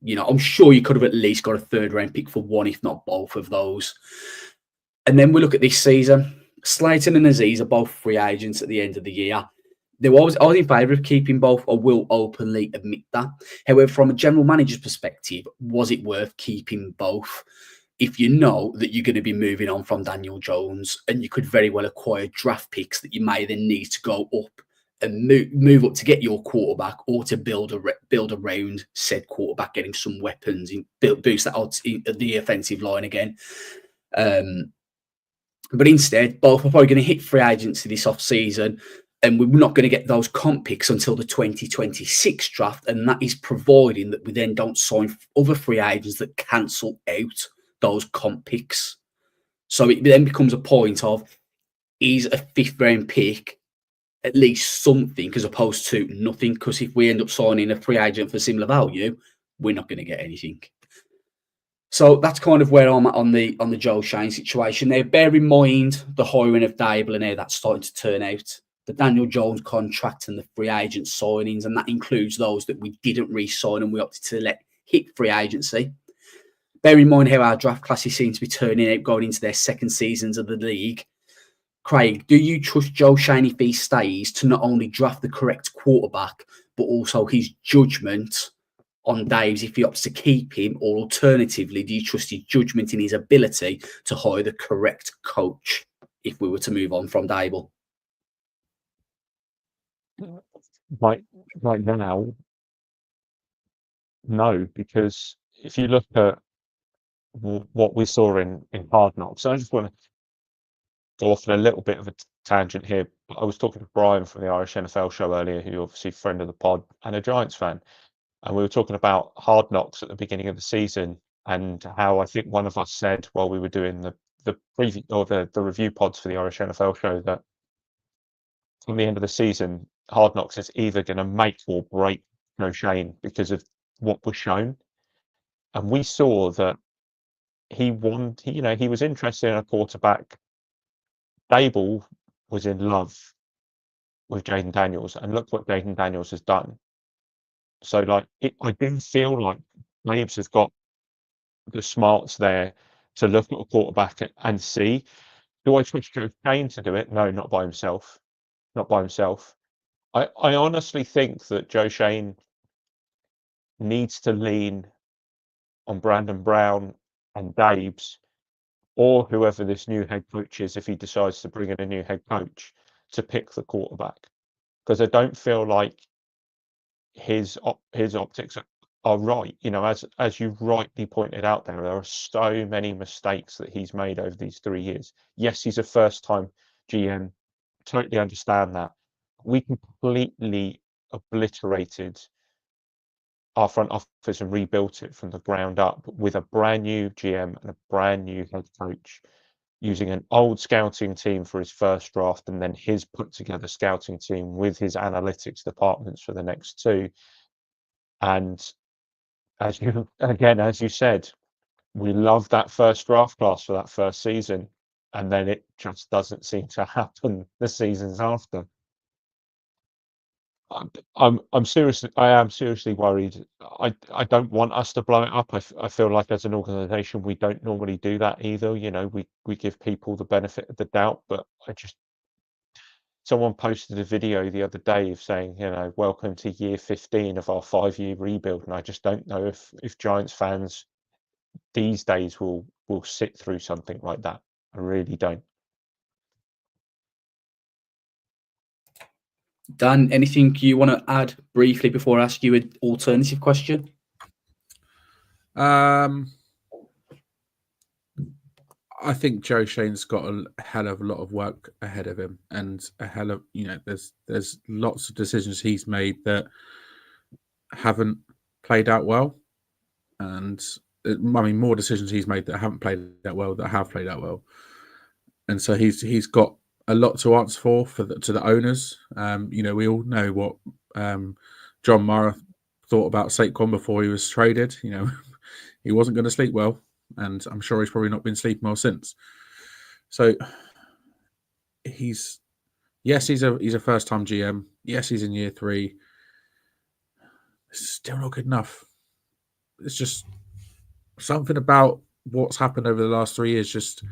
You know, I'm sure you could have at least got a 3rd round pick for one, if not both of those. And then we look at this season. Slayton and Aziz are both free agents at the end of the year. I was in favour of keeping both. I will openly admit that. However, from a general manager's perspective, was it worth keeping both? If you know that you're going to be moving on from Daniel Jones, and you could very well acquire draft picks that you may then need to go up and move up to get your quarterback, or to build around said quarterback, getting some weapons, and boost that odds in the offensive line again. But instead, both are probably going to hit free agency this off season, and we're not going to get those comp picks until the 2026 draft, and that is providing that we then don't sign other free agents that cancel out those comp picks. So it then becomes a point of, is a 5th round pick at least something as opposed to nothing? Because if we end up signing a free agent for similar value, we're not going to get anything. So that's kind of where I'm at on the Joe Shane situation. Now, bear in mind the hiring of Dable and how that's starting to turn out. The Daniel Jones contract and the free agent signings, and that includes those that we didn't re-sign and we opted to let hit free agency. Bear in mind how our draft classes seem to be turning out going into their second seasons of the league. Craig, do you trust Joe Shane, if he stays, to not only draft the correct quarterback, but also his judgment on Dave's if he opts to keep him? Or alternatively, do you trust his judgment in his ability to hire the correct coach if we were to move on from Dable? Right now, no, because if you look at what we saw in Hard Knocks, I just want to go off on a little bit of a tangent here. I was talking to Brian from the Irish NFL show earlier, who obviously friend of the pod and a Giants fan, and we were talking about Hard Knocks at the beginning of the season, and how I think one of us said while we were doing the preview or the review pods for the Irish NFL show that from the end of the season, Hard Knocks is either going to make or break Joe Shane because of what was shown. And we saw that he was interested in a quarterback. Dable was in love with Jaden Daniels, and look what Jaden Daniels has done. So, I do feel like Labes has got the smarts there to look at a quarterback and see. Do I trust Joe Shane to do it? No, not by himself. Not by himself. I honestly think that Joe Shane needs to lean on Brandon Brown and Dabes, or whoever this new head coach is, if he decides to bring in a new head coach, to pick the quarterback. Because I don't feel like his optics are right. You know, as you rightly pointed out there are so many mistakes that he's made over these 3 years. Yes, he's a first-time GM. Totally understand that. We completely obliterated our front office and rebuilt it from the ground up with a brand new GM and a brand new head coach, using an old scouting team for his first draft and then his put together scouting team with his analytics departments for the next two. And as you said, we love that first draft class for that first season, and then it just doesn't seem to happen the seasons after. I am seriously worried. I don't want us to blow it up. I feel like as an organisation we don't normally do that either. We give people the benefit of the doubt, but someone posted a video the other day of saying, welcome to year 15 of our 5-year rebuild, and I just don't know if Giants fans these days will sit through something like that. I really don't. Dan, anything you want to add briefly before I ask you an alternative question? I think Joe Shane's got a hell of a lot of work ahead of him, and a hell of there's lots of decisions he's made that haven't played out well, and more decisions he's made that haven't played out well that have played out well, and so he's got a lot to answer for to the owners. We all know what John Mara thought about Saquon before he was traded. He wasn't going to sleep well, and I'm sure he's probably not been sleeping well since. So he's a first time GM. Yes, he's in year 3. It's still not good enough. It's just something about what's happened over the last 3 years just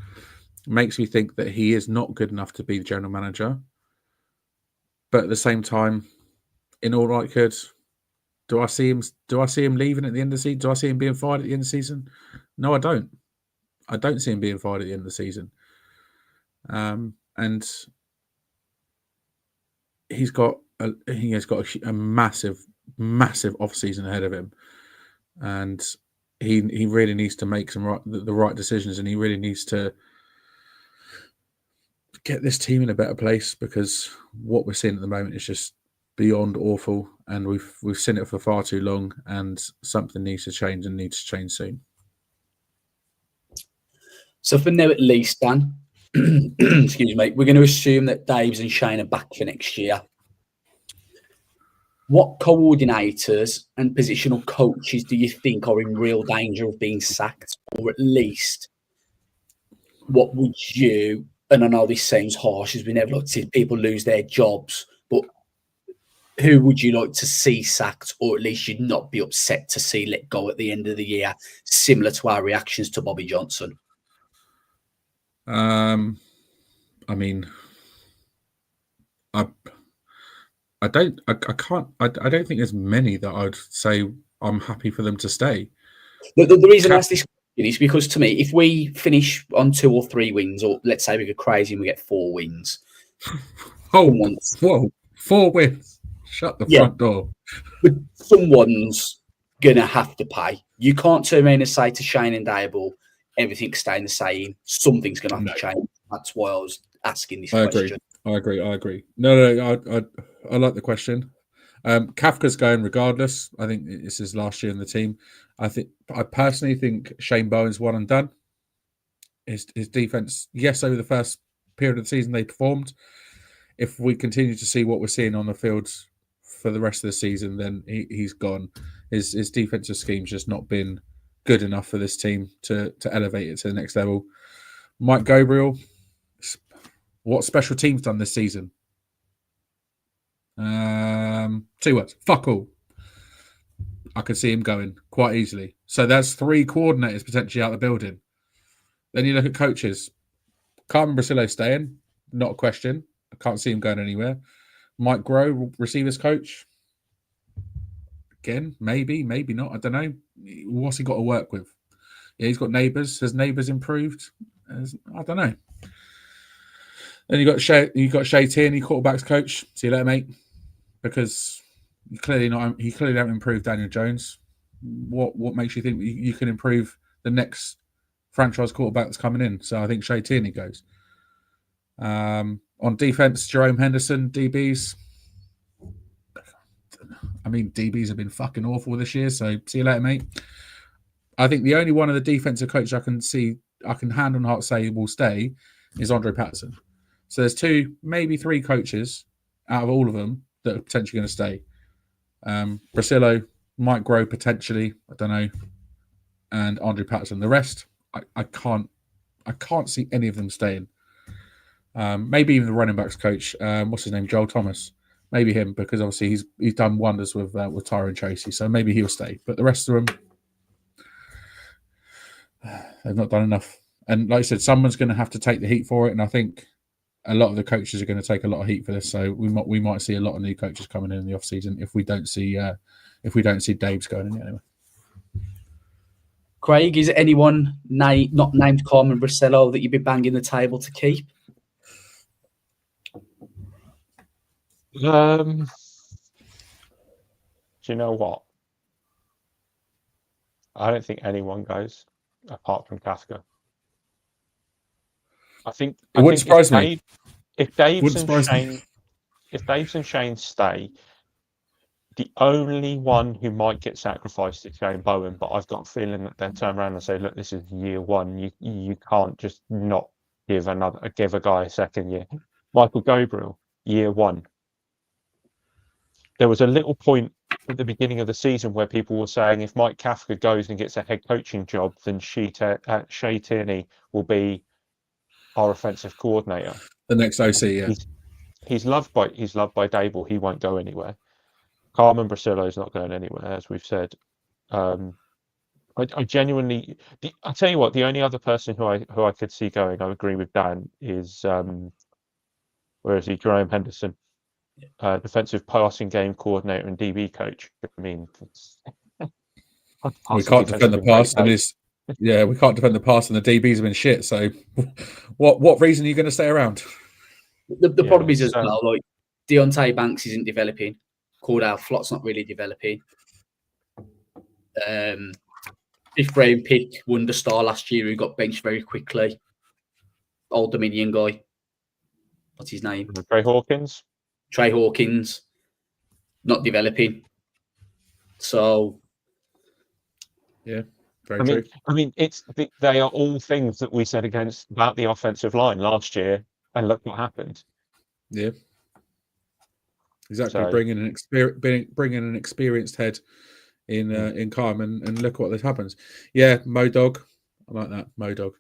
makes me think that he is not good enough to be the general manager. But at the same time, in all likelihood, do I see him leaving at the end of the season? Do I see him being fired at the end of the season? No, I don't. I don't see him being fired at the end of the season. And he's got a massive off season ahead of him, and he really needs to make the right decisions, and he really needs to get this team in a better place, because what we're seeing at the moment is just beyond awful, and we've seen it for far too long, and something needs to change, and needs to change soon. So for now, at least, Dan, excuse me, we're going to assume that Daves and Shane are back for next year. What coordinators and positional coaches do you think are in real danger of being sacked, or at least what would you? And I know this sounds harsh, as we never like to see people lose their jobs, but who would you like to see sacked, or at least you'd not be upset to see let go at the end of the year, similar to our reactions to Bobby Johnson? I don't think there's many that I'd say I'm happy for them to stay. The reason I ask this question is because, to me, if we finish on 2 or 3 wins, or let's say we go crazy and we get 4 wins. Whoa, 4 wins. Shut the front door. But someone's going to have to pay. You can't turn around and say to Shane and Dable, everything's staying the same. Something's going to have to change. That's why I was asking this question. I agree. No, I like the question. Kafka's going regardless. I think this is last year in the team. I personally think Shane Bowen's one and done. His defense, yes, over the first period of the season they performed. If we continue to see what we're seeing on the field for the rest of the season, then he's gone. His defensive scheme's just not been good enough for this team to elevate it to the next level. Mike Gabriel, what special teams done this season? 2 words. Fuck all. I could see him going quite easily. So that's 3 coordinators potentially out of the building. Then you look at coaches. Carmen Brasillo staying, not a question. I can't see him going anywhere. Mike Groh, receivers coach. Again, maybe not. I don't know. What's he got to work with? Yeah, he's got Neighbours. Has Neighbours improved? I don't know. Then you got Shay Tierney, quarterbacks coach. See you later, mate. Because he clearly haven't improved Daniel Jones. What makes you think you can improve the next franchise quarterback that's coming in? So I think Shay Tierney goes. On defense, Jerome Henderson, DBs. I mean, DBs have been fucking awful this year, so see you later, mate. I think the only one of the defensive coaches I can hand on heart say will stay is Andre Patterson. So there's 2, maybe 3 coaches out of all of them that are potentially going to stay. Brasillo might grow potentially, I don't know, and Andre Patterson. The rest, I can't see any of them staying. Maybe even the running backs coach, what's his name, Joel Thomas. Maybe him, because obviously he's done wonders with Tyron Tracy, so maybe he'll stay. But the rest of them, they've not done enough. And like I said, someone's going to have to take the heat for it, and I think a lot of the coaches are going to take a lot of heat for this. So we might see a lot of new coaches coming in the off season if we don't see Dave's going in anyway. Craig, is it anyone not named Carmen Brasello that you'd be banging the table to keep? Do you know what? I don't think anyone goes apart from Kafka. I think surprise me. If Daves and Shane stay, the only one who might get sacrificed is Shane Bowen, but I've got a feeling that they'll turn around and say, "Look, this is year one. You can't just not give a guy a second year." Michael Gabriel, year one. There was a little point at the beginning of the season where people were saying if Mike Kafka goes and gets a head coaching job, then Shea Tierney will be our offensive coordinator. The next OC, yeah. He's loved by Dable. He won't go anywhere. Carmen Brasillo is not going anywhere, as we've said. I genuinely, I'll tell you what. The only other person who I could see going, I agree with Dan, is where is he? Jerome Henderson, defensive passing game coordinator and DB coach. I mean, we can't defend the pass, and we can't defend the pass, and the DBs have been shit. So, what reason are you going to stay around? The problem is as well, like Deontay Banks isn't developing. Cordell Flott's not really developing. 5th round pick, wonder star last year, who got benched very quickly. Old Dominion guy. What's his name? Trey Hawkins. Not developing. So, yeah, very true. I mean, they are all things that we said about the offensive line last year, and look what happened. Yeah, exactly. So, bringing an experienced head in Carmen, and look what happens. Yeah, Modog, I like that Modog.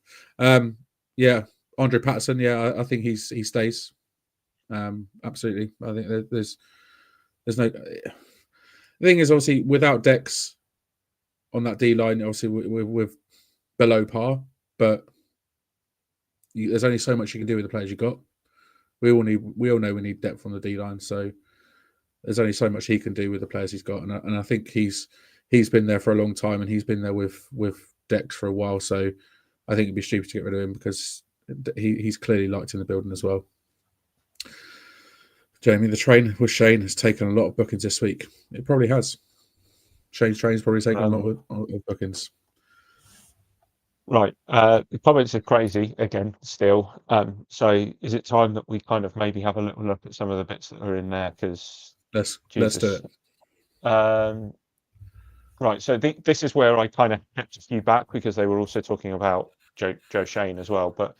Yeah, Andre Patterson. Yeah, I think he stays. Absolutely. I think there's no. The thing is, obviously, without Dex on that D line, obviously we're below par. But there's only so much you can do with the players you got. We all know we need depth on the D line. So there's only so much he can do with the players he's got, and I think he's been there for a long time, and he's been there with Dex for a while. So I think it'd be stupid to get rid of him because he's clearly liked in the building as well. Jamie, the train with Shane has taken a lot of bookings this week. It probably has. Shane's train's probably taken a lot of bookings. Right. The comments are crazy again still. So is it time that we kind of maybe have a little look at some of the bits that are in there? Because let's do it. Right. So this is where I kind of kept a few back because they were also talking about Joe Shane as well. But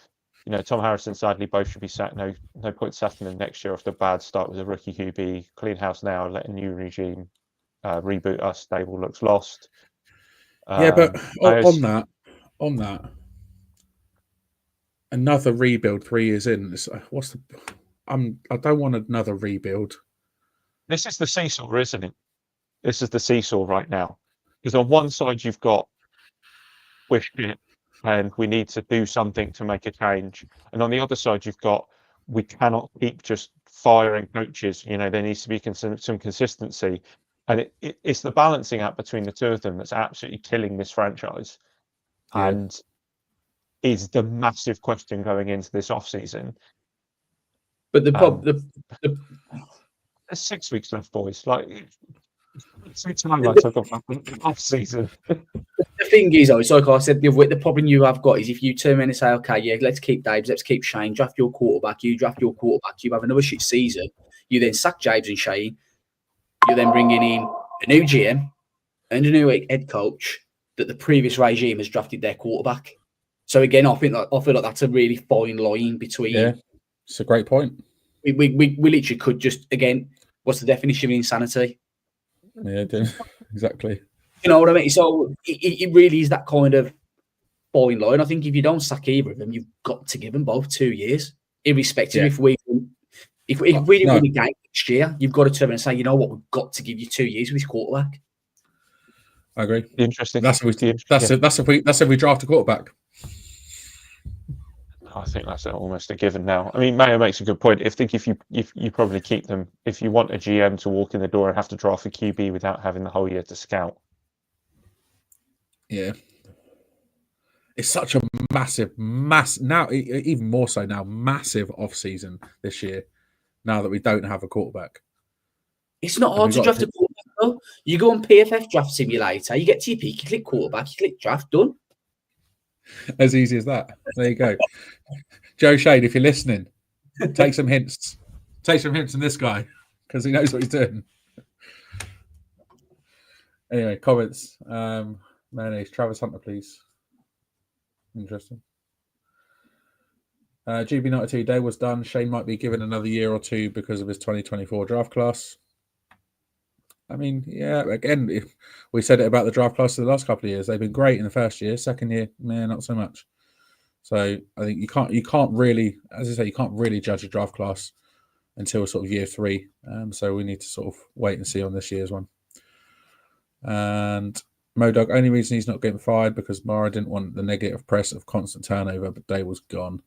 Tom Harrison, sadly, both should be sacked. No point sacking them next year after a bad start with a rookie QB. Clean house now. Let a new regime reboot us. Stable looks lost. Yeah, but on that, another rebuild 3 years in. I don't want another rebuild. This is the seesaw, isn't it? This is the seesaw right now. Because on one side you've got wish it, and we need to do something to make a change. And on the other side, you've got we cannot keep just firing coaches. There needs to be some consistency. And it's the balancing act between the two of them that's absolutely killing this franchise. Yeah. And is the massive question going into this off-season. But there's 6 weeks left, boys. Like, 6 months off season. The The thing is, though, it's like I said, the problem you have got is if you turn around and say, okay, yeah, let's keep Daves, let's keep Shane, draft your quarterback, you have another shit season, you then sack James and Shane, you're then bringing in a new GM and a new head coach that the previous regime has drafted their quarterback. So again, I feel like that's a really fine line between. Yeah, it's a great point. We literally could just, again, what's the definition of insanity? Yeah, exactly. You know what I mean? So it really is that kind of fine line. I think if you don't sack either of them, you've got to give them both 2 years, irrespective if we didn't win a game next year. You've got to turn and say, you know what, we've got to give you 2 years with this quarterback. I agree. Interesting. That's if we draft a quarterback. I think that's almost a given now. I mean, Mayo makes a good point. If you probably keep them, if you want a GM to walk in the door and have to draft a QB without having the whole year to scout. Yeah. It's such a massive now, even more so now, massive off season this year. Now that we don't have a quarterback, it's not hard to draft a quarterback. Though. You go on PFF Draft Simulator, you get to your pick, you click quarterback, you click draft, done. As easy as that. There you go. Joe Shade, if you're listening, take some hints. Take some hints from this guy because he knows what he's doing. Anyway, comments. Mayonnaise, Travis Hunter, please. Interesting. GB92 day was done. Shane might be given another year or two because of his 2024 draft class. I mean, yeah, again, if we said it about the draft class of the last couple of years. They've been great in the first year. Second year, man, not so much. So I think you can't really, as I say, you can't really judge a draft class until sort of year 3. So we need to sort of wait and see on this year's one. And Modog, only reason he's not getting fired because Mara didn't want the negative press of constant turnover, but Day was gone.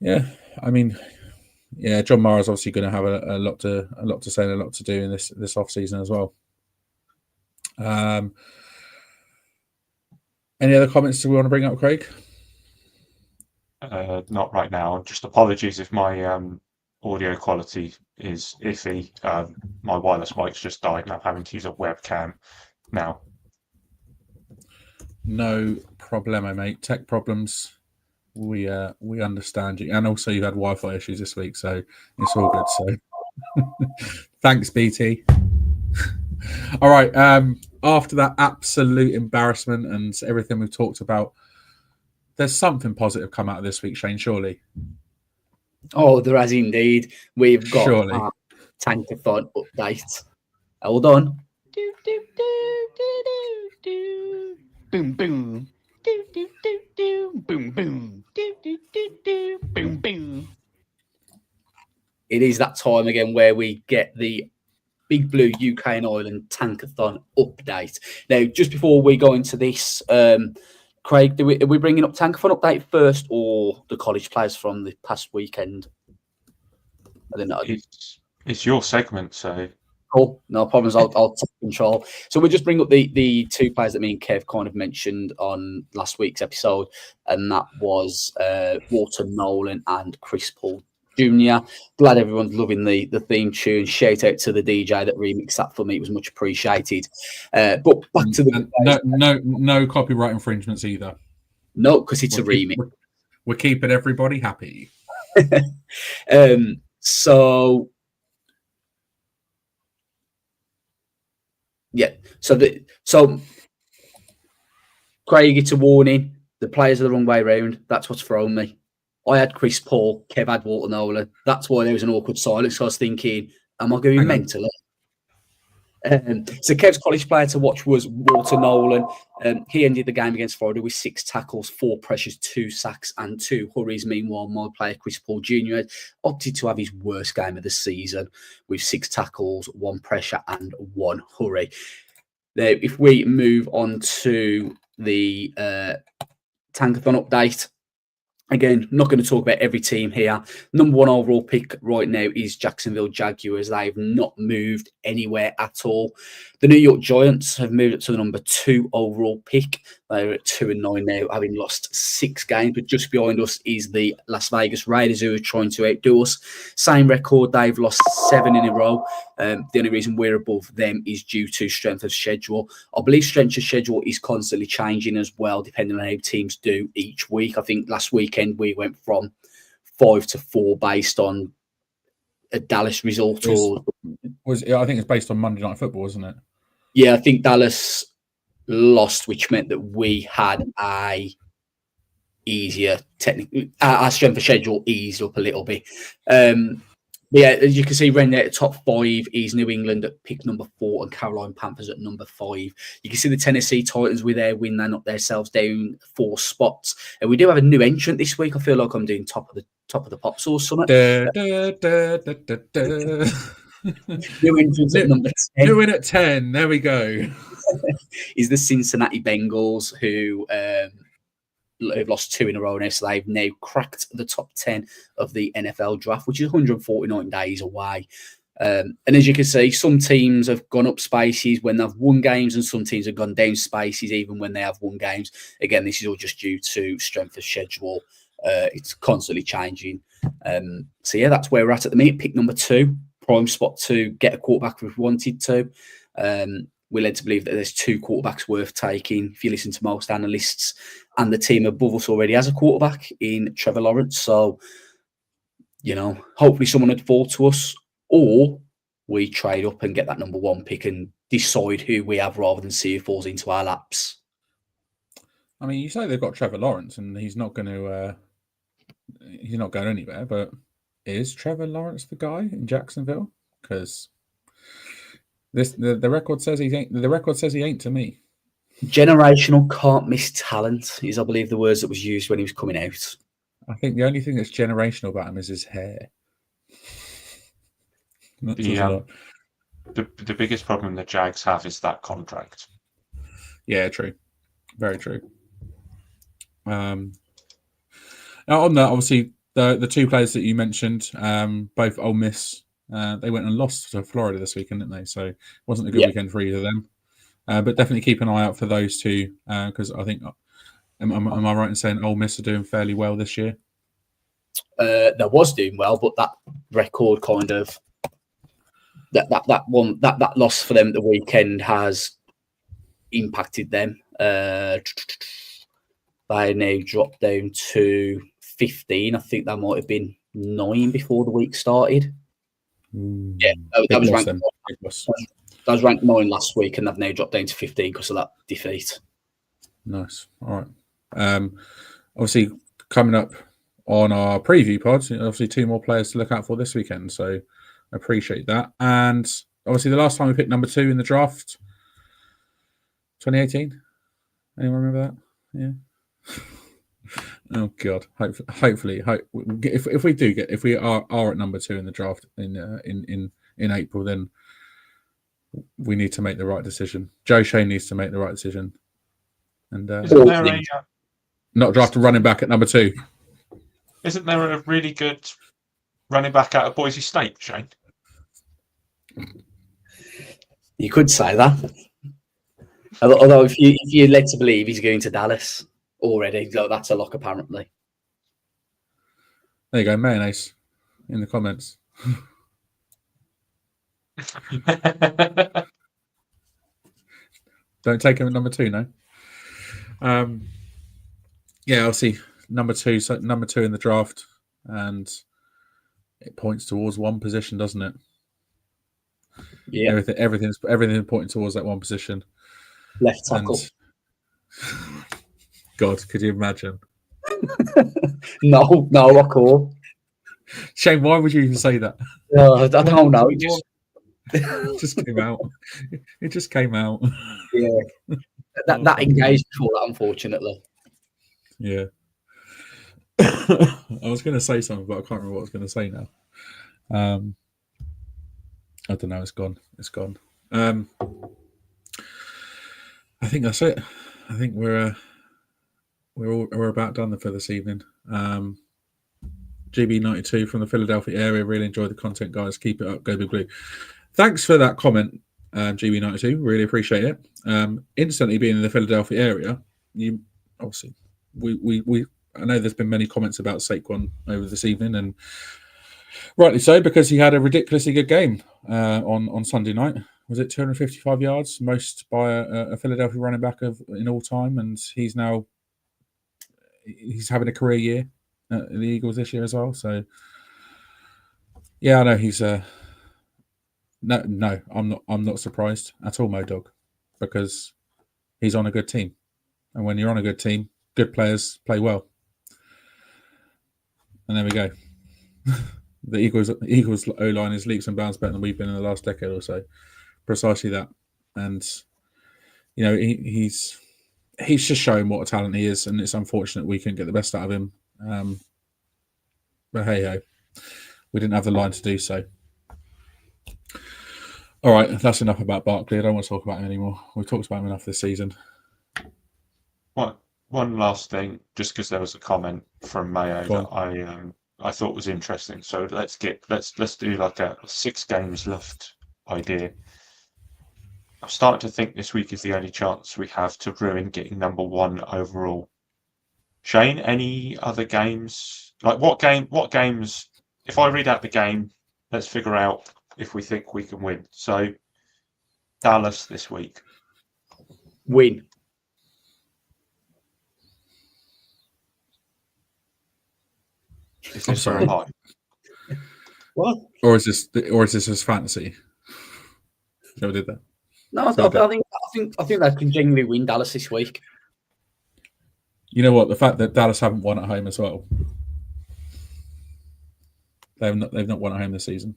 Yeah, I mean, yeah, John Mara's obviously going to have a lot to say and a lot to do in this off season as well. Any other comments we want to bring up, Craig? Not right now. Just apologies if my audio quality is iffy. My wireless mic's just died and I'm having to use a webcam now. No problemo, mate. Tech problems. We understand you, and also you had Wi-Fi issues this week, so it's all good. So thanks, BT. All right. After that absolute embarrassment and everything we've talked about, there's something positive come out of this week, Shane. Surely. Oh, there has indeed. We've got a tankathon update. Hold on. Boom boom. Boom boom. Boom boom. It is that time again where we get the Big Blue UK and Ireland tankathon update. Now, just before we go into this, Craig, are we bringing up tankathon update first or the college players from the past weekend? I don't know. It's your segment, so. Cool, no problems. I'll take control. So we'll just bring up the 2 players that me and Kev kind of mentioned on last week's episode, and that was Walter Nolan and Chris Paul Jr. Glad everyone's loving the theme tune. Shout out to the DJ that remixed that for me. It was much appreciated. But back to the no copyright infringements either. No, because it's a remix. We're keeping everybody happy. So yeah, so Craig, it's a warning. The players are the wrong way around. That's what's thrown me. I had Chris Paul, Kev had Walter Nolan. That's why there was an awkward silence. I was thinking, am I going mentally? So Kev's college player to watch was Walter Nolan. He ended the game against Florida with 6 tackles, 4 pressures, 2 sacks, and 2 hurries. Meanwhile, my player Chris Paul Jr. opted to have his worst game of the season with 6 tackles, 1 pressure, and 1 hurry. Now, if we move on to the tankathon update. Again, not going to talk about every team here. Number 1 overall pick right now is Jacksonville Jaguars. They've not moved anywhere at all. The New York Giants have moved up to the number 2 overall pick. They're at 2-9 now, having lost 6 games. But just behind us is the Las Vegas Raiders, who are trying to outdo us. Same record, they've lost 7 in a row. The only reason we're above them is due to strength of schedule. I believe strength of schedule is constantly changing as well, depending on how teams do each week. I think last weekend we went from 5 to 4 based on a Dallas result. I think it's based on Monday Night Football, isn't it? Yeah, I think Dallas lost, which meant that we had a easier technically. Our strength of schedule eased up a little bit. But yeah, as you can see, Rennie at the top 5 is New England at pick number 4 and Carolina Panthers at number 5. You can see the Tennessee Titans with their win. They knocked themselves down 4 spots. And we do have a new entrant this week. I feel like I'm doing top of the pops or something. New entrant at number 10. New in at 10. There we go. Is the Cincinnati Bengals, who have lost 2 in a row now, so they've now cracked the top 10 of the NFL draft, which is 149 days away. And as you can see, some teams have gone up spaces when they've won games, and some teams have gone down spaces even when they have won games. Again, this is all just due to strength of schedule. It's constantly changing. So yeah, that's where we're at the minute. Pick number 2, prime spot to get a quarterback if we wanted to. We're led to believe that there's 2 quarterbacks worth taking. If you listen to most analysts, and the team above us already has a quarterback in Trevor Lawrence. So, hopefully someone would fall to us, or we trade up and get that number 1 pick and decide who we have rather than see who falls into our laps. I mean, you say they've got Trevor Lawrence, and he's not going anywhere. But is Trevor Lawrence the guy in Jacksonville? Because the record says he ain't. The record says he ain't to me. Generational can't miss talent is, I believe, the words that was used when he was coming out. I think the only thing that's generational about him is his hair. The biggest problem the Jags have is that contract. Yeah, true. Very true. Now on that, obviously, the 2 players that you mentioned, both Ole Miss, they went and lost to Florida this weekend, didn't they? So it wasn't a good weekend for either of them. But definitely keep an eye out for those 2, because I think, am I right in saying Ole Miss are doing fairly well this year? They was doing well, but that record kind of that loss for them at the weekend has impacted them. They now dropped down to 15. I think that might have been 9 before the week started. Yeah, that was ranked. That was ranked 9 last week, and they've now dropped down to 15 because of that defeat. Nice. All right. Obviously, coming up on our preview pods, obviously 2 more players to look out for this weekend. So appreciate that. And obviously, the last time we picked number 2 in the draft, 2018. Anyone remember that? Yeah. Oh God. Hopefully, if we are at number 2 in the draft in April, then we need to make the right decision. Joe Shane needs to make the right decision, and not draft a running back at number 2. Isn't there a really good running back out of Boise State, Shane? You could say that. Although if you're led to believe he's going to Dallas already, that's a lock apparently. There you go, mayonnaise in the comments. Don't take him at number 2, no. Yeah, I'll see number 2. So number 2 in the draft, and it points towards one position, doesn't it? Yeah, everything's pointing towards that one position. Left tackle. And, God, could you imagine? No, I can't. Shane, why would you even say that? I don't know. It just came out. It just came out. Yeah, that engaged before that, unfortunately. Yeah. I was going to say something, but I can't remember what I was going to say now. I don't know. It's gone. It's gone. I think that's it. I think we're about done for this evening. GB92 from the Philadelphia area. Really enjoy the content, guys. Keep it up. Go Big Blue. Thanks for that comment, GB92. Really appreciate it. Instantly being in the Philadelphia area, you obviously we I know there's been many comments about Saquon over this evening, and rightly so, because he had a ridiculously good game on Sunday night. Was it 255 yards, most by a Philadelphia running back in all time, and he's having a career year at the Eagles this year as well. So yeah, I know he's no, I'm not surprised at all, Modog, because he's on a good team, and when you're on a good team, good players play well. And there we go. The Eagles O-line is leaps and bounds better than we've been in the last decade or so. Precisely that. And you know, he's just showing what a talent he is, and it's unfortunate we couldn't get the best out of him. But hey ho, we didn't have the line to do so. All right, that's enough about Barkley. I don't want to talk about him anymore. We've talked about him enough this season. One last thing, just because there was a comment from Mayo that I thought was interesting. So let's do like a 6 games left idea. I'm starting to think this week is the only chance we have to ruin getting number 1 overall. Shane, any other games? Like what games? If I read out the game, let's figure out if we think we can win. So Dallas this week. Win. Is this a lie? What? Or is this his fantasy? Never did that. No, I think they can genuinely win Dallas this week. You know what? The fact that Dallas haven't won at home as well. They've not won at home this season.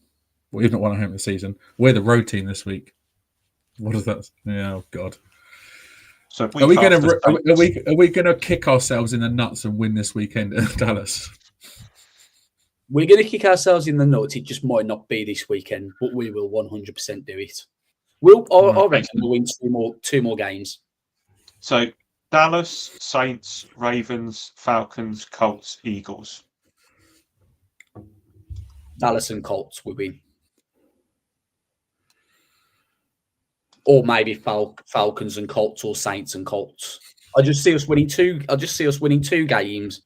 We've not won at home this season. We're the road team this week. What is that? Oh God. So are we going to kick ourselves in the nuts and win this weekend at Dallas? We're going to kick ourselves in the nuts. It just might not be this weekend, but we will 100% do it. I reckon we'll win two more games. So Dallas, Saints, Ravens, Falcons, Colts, Eagles. Dallas and Colts will win. Or maybe Falcons and Colts, or Saints and Colts. I just see us winning two games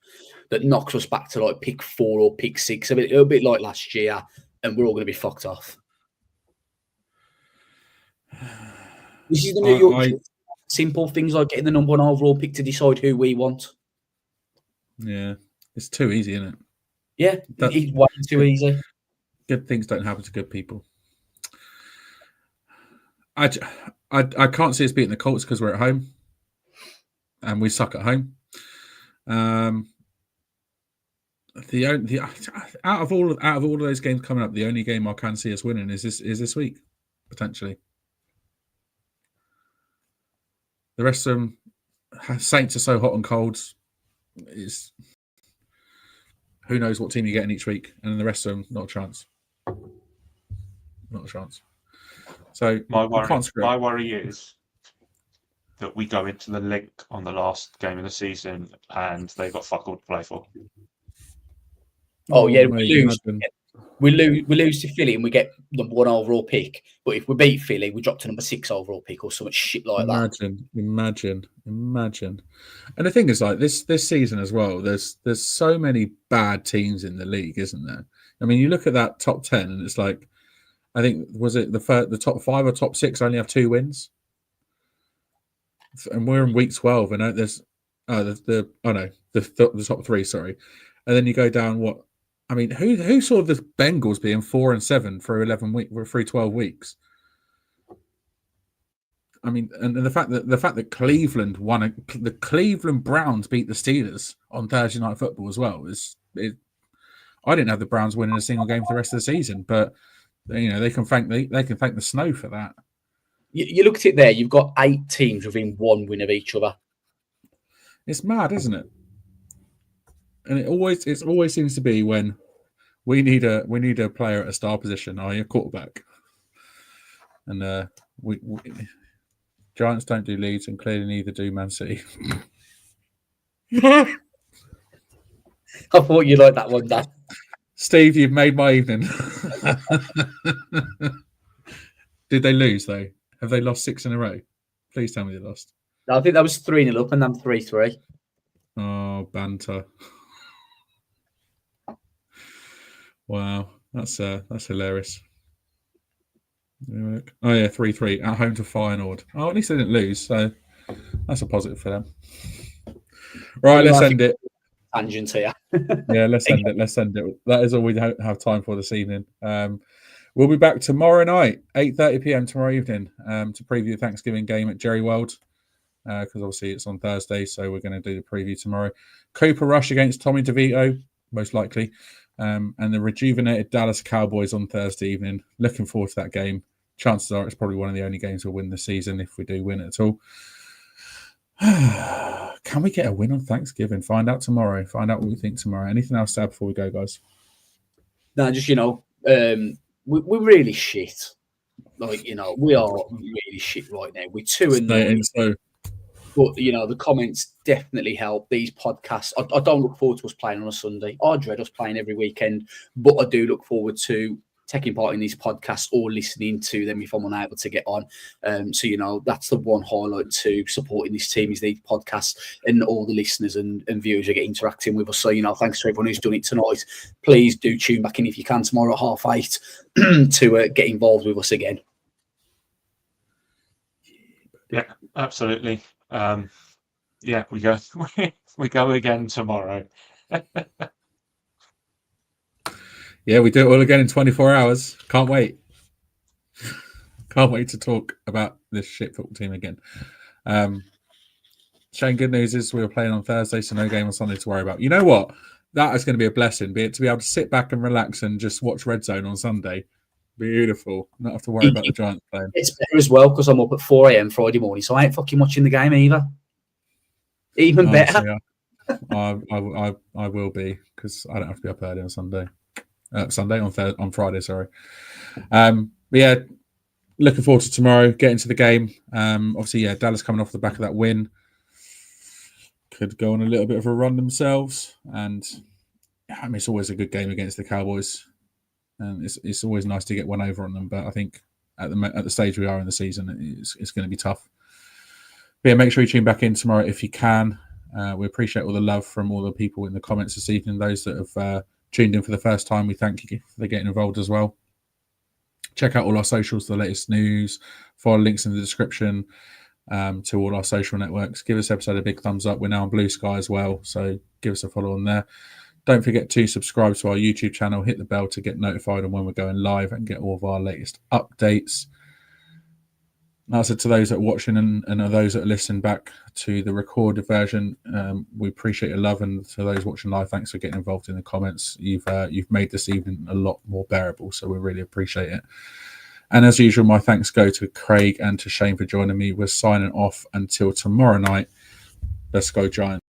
that knocks us back to like pick 4 or pick 6. A bit like last year, and we're all going to be fucked off. This is the New York simple things like getting the number 1 overall pick to decide who we want. Yeah, it's too easy, isn't it? Yeah, it's way too easy. Good things don't happen to good people. I can't see us beating the Colts because we're at home, and we suck at home. Out of all of those games coming up, the only game I can see us winning is this week, potentially. The rest of them, Saints are so hot and cold. Who knows what team you're getting each week, and then the rest of them, not a chance. Not a chance. So my worry is that we go into the Link on the last game of the season and they've got fuck all to play for. Oh yeah, we lose to Philly and we get number 1 overall pick. But if we beat Philly, we drop to number 6 overall pick or some shit like that. Imagine. And the thing is, like this season as well, there's so many bad teams in the league, isn't there? I mean, you look at that top 10 and it's like, I think, was it the top 5 or top 6 only have 2 wins? And we're in week 12 and there's the top 3, sorry. And then you go down who saw the Bengals being 4-7 for 12 weeks? I mean, and the fact that Cleveland won, the Cleveland Browns beat the Steelers on Thursday Night Football as well. I didn't have the Browns winning a single game for the rest of the season, but you know they can thank the snow for that. You look at it there. You've got 8 teams within 1 win of each other. It's mad, isn't it? And it always seems to be when we need a player at a star position, a quarterback. And we Giants don't do Leeds, and clearly neither do Man City. I thought you liked that one, Dan. Steve, you've made my evening. Did they lose though? Have they lost 6 in a row? Please tell me they lost. I think that was 3-0 up and then 3-3. Oh, banter. Wow, that's hilarious. Oh yeah, 3-3 at home to Feyenoord. Oh, at least they didn't lose, so that's a positive for them. Right, let's end it. Tangent here. Yeah, let's end it. That is all we have time for this evening. We'll be back tomorrow night, 8:30 p.m. tomorrow evening, to preview the Thanksgiving game at Jerry World, because obviously it's on Thursday, so we're going to do the preview tomorrow. Cooper Rush against Tommy DeVito, most likely, and the rejuvenated Dallas Cowboys on Thursday evening. Looking forward to that game. Chances are it's probably one of the only games we'll win this season if we do win it at all. Can we get a win on Thanksgiving? Find out tomorrow. Find out what we think tomorrow. Anything else to add before we go, guys? No, just, we're really shit. Like, we are really shit right now. We're 2-9. But, the comments definitely help. These podcasts, I don't look forward to us playing on a Sunday. I dread us playing every weekend, but I do look forward to taking part in these podcasts or listening to them if I'm unable to get on. So, that's the one highlight to supporting this team is these podcasts and all the listeners and viewers who get interacting with us. So, thanks to everyone who's done it tonight. Please do tune back in if you can tomorrow at 8:30 to get involved with us again. Yeah, absolutely. We go we go again tomorrow. Yeah, we do it all again in 24 hours. Can't wait. Can't wait to talk about this shit football team again. Shane, good news is we were playing on Thursday, so no game on Sunday to worry about. You know what? That is going to be a blessing, be it to be able to sit back and relax and just watch Red Zone on Sunday. Beautiful. Not have to worry about the Giants playing. It's better as well because I'm up at 4 a.m. Friday morning, so I ain't fucking watching the game either. Even better. I will be because I don't have to be up early on Sunday. On Friday, sorry. But yeah, looking forward to tomorrow, getting to the game. Obviously, yeah, Dallas coming off the back of that win. Could go on a little bit of a run themselves. And I mean, it's always a good game against the Cowboys. And it's always nice to get one over on them. But I think at the stage we are in the season, it's going to be tough. But yeah, make sure you tune back in tomorrow if you can. We appreciate all the love from all the people in the comments this evening. Those that have tuned in for the first time, we thank you for getting involved as well. Check out all our socials, the latest news, follow links in the description to all our social networks. Give this episode a big thumbs up. We're now on Blue Sky as well, so give us a follow on there. Don't forget to subscribe to our YouTube channel, hit the bell to get notified on when we're going live and get all of our latest updates. Also, to those that are watching and those that are listening back to the recorded version, we appreciate your love. And to those watching live, thanks for getting involved in the comments. You've made this evening a lot more bearable, so we really appreciate it. And as usual, my thanks go to Craig and to Shane for joining me. We're signing off until tomorrow night. Let's go Giants.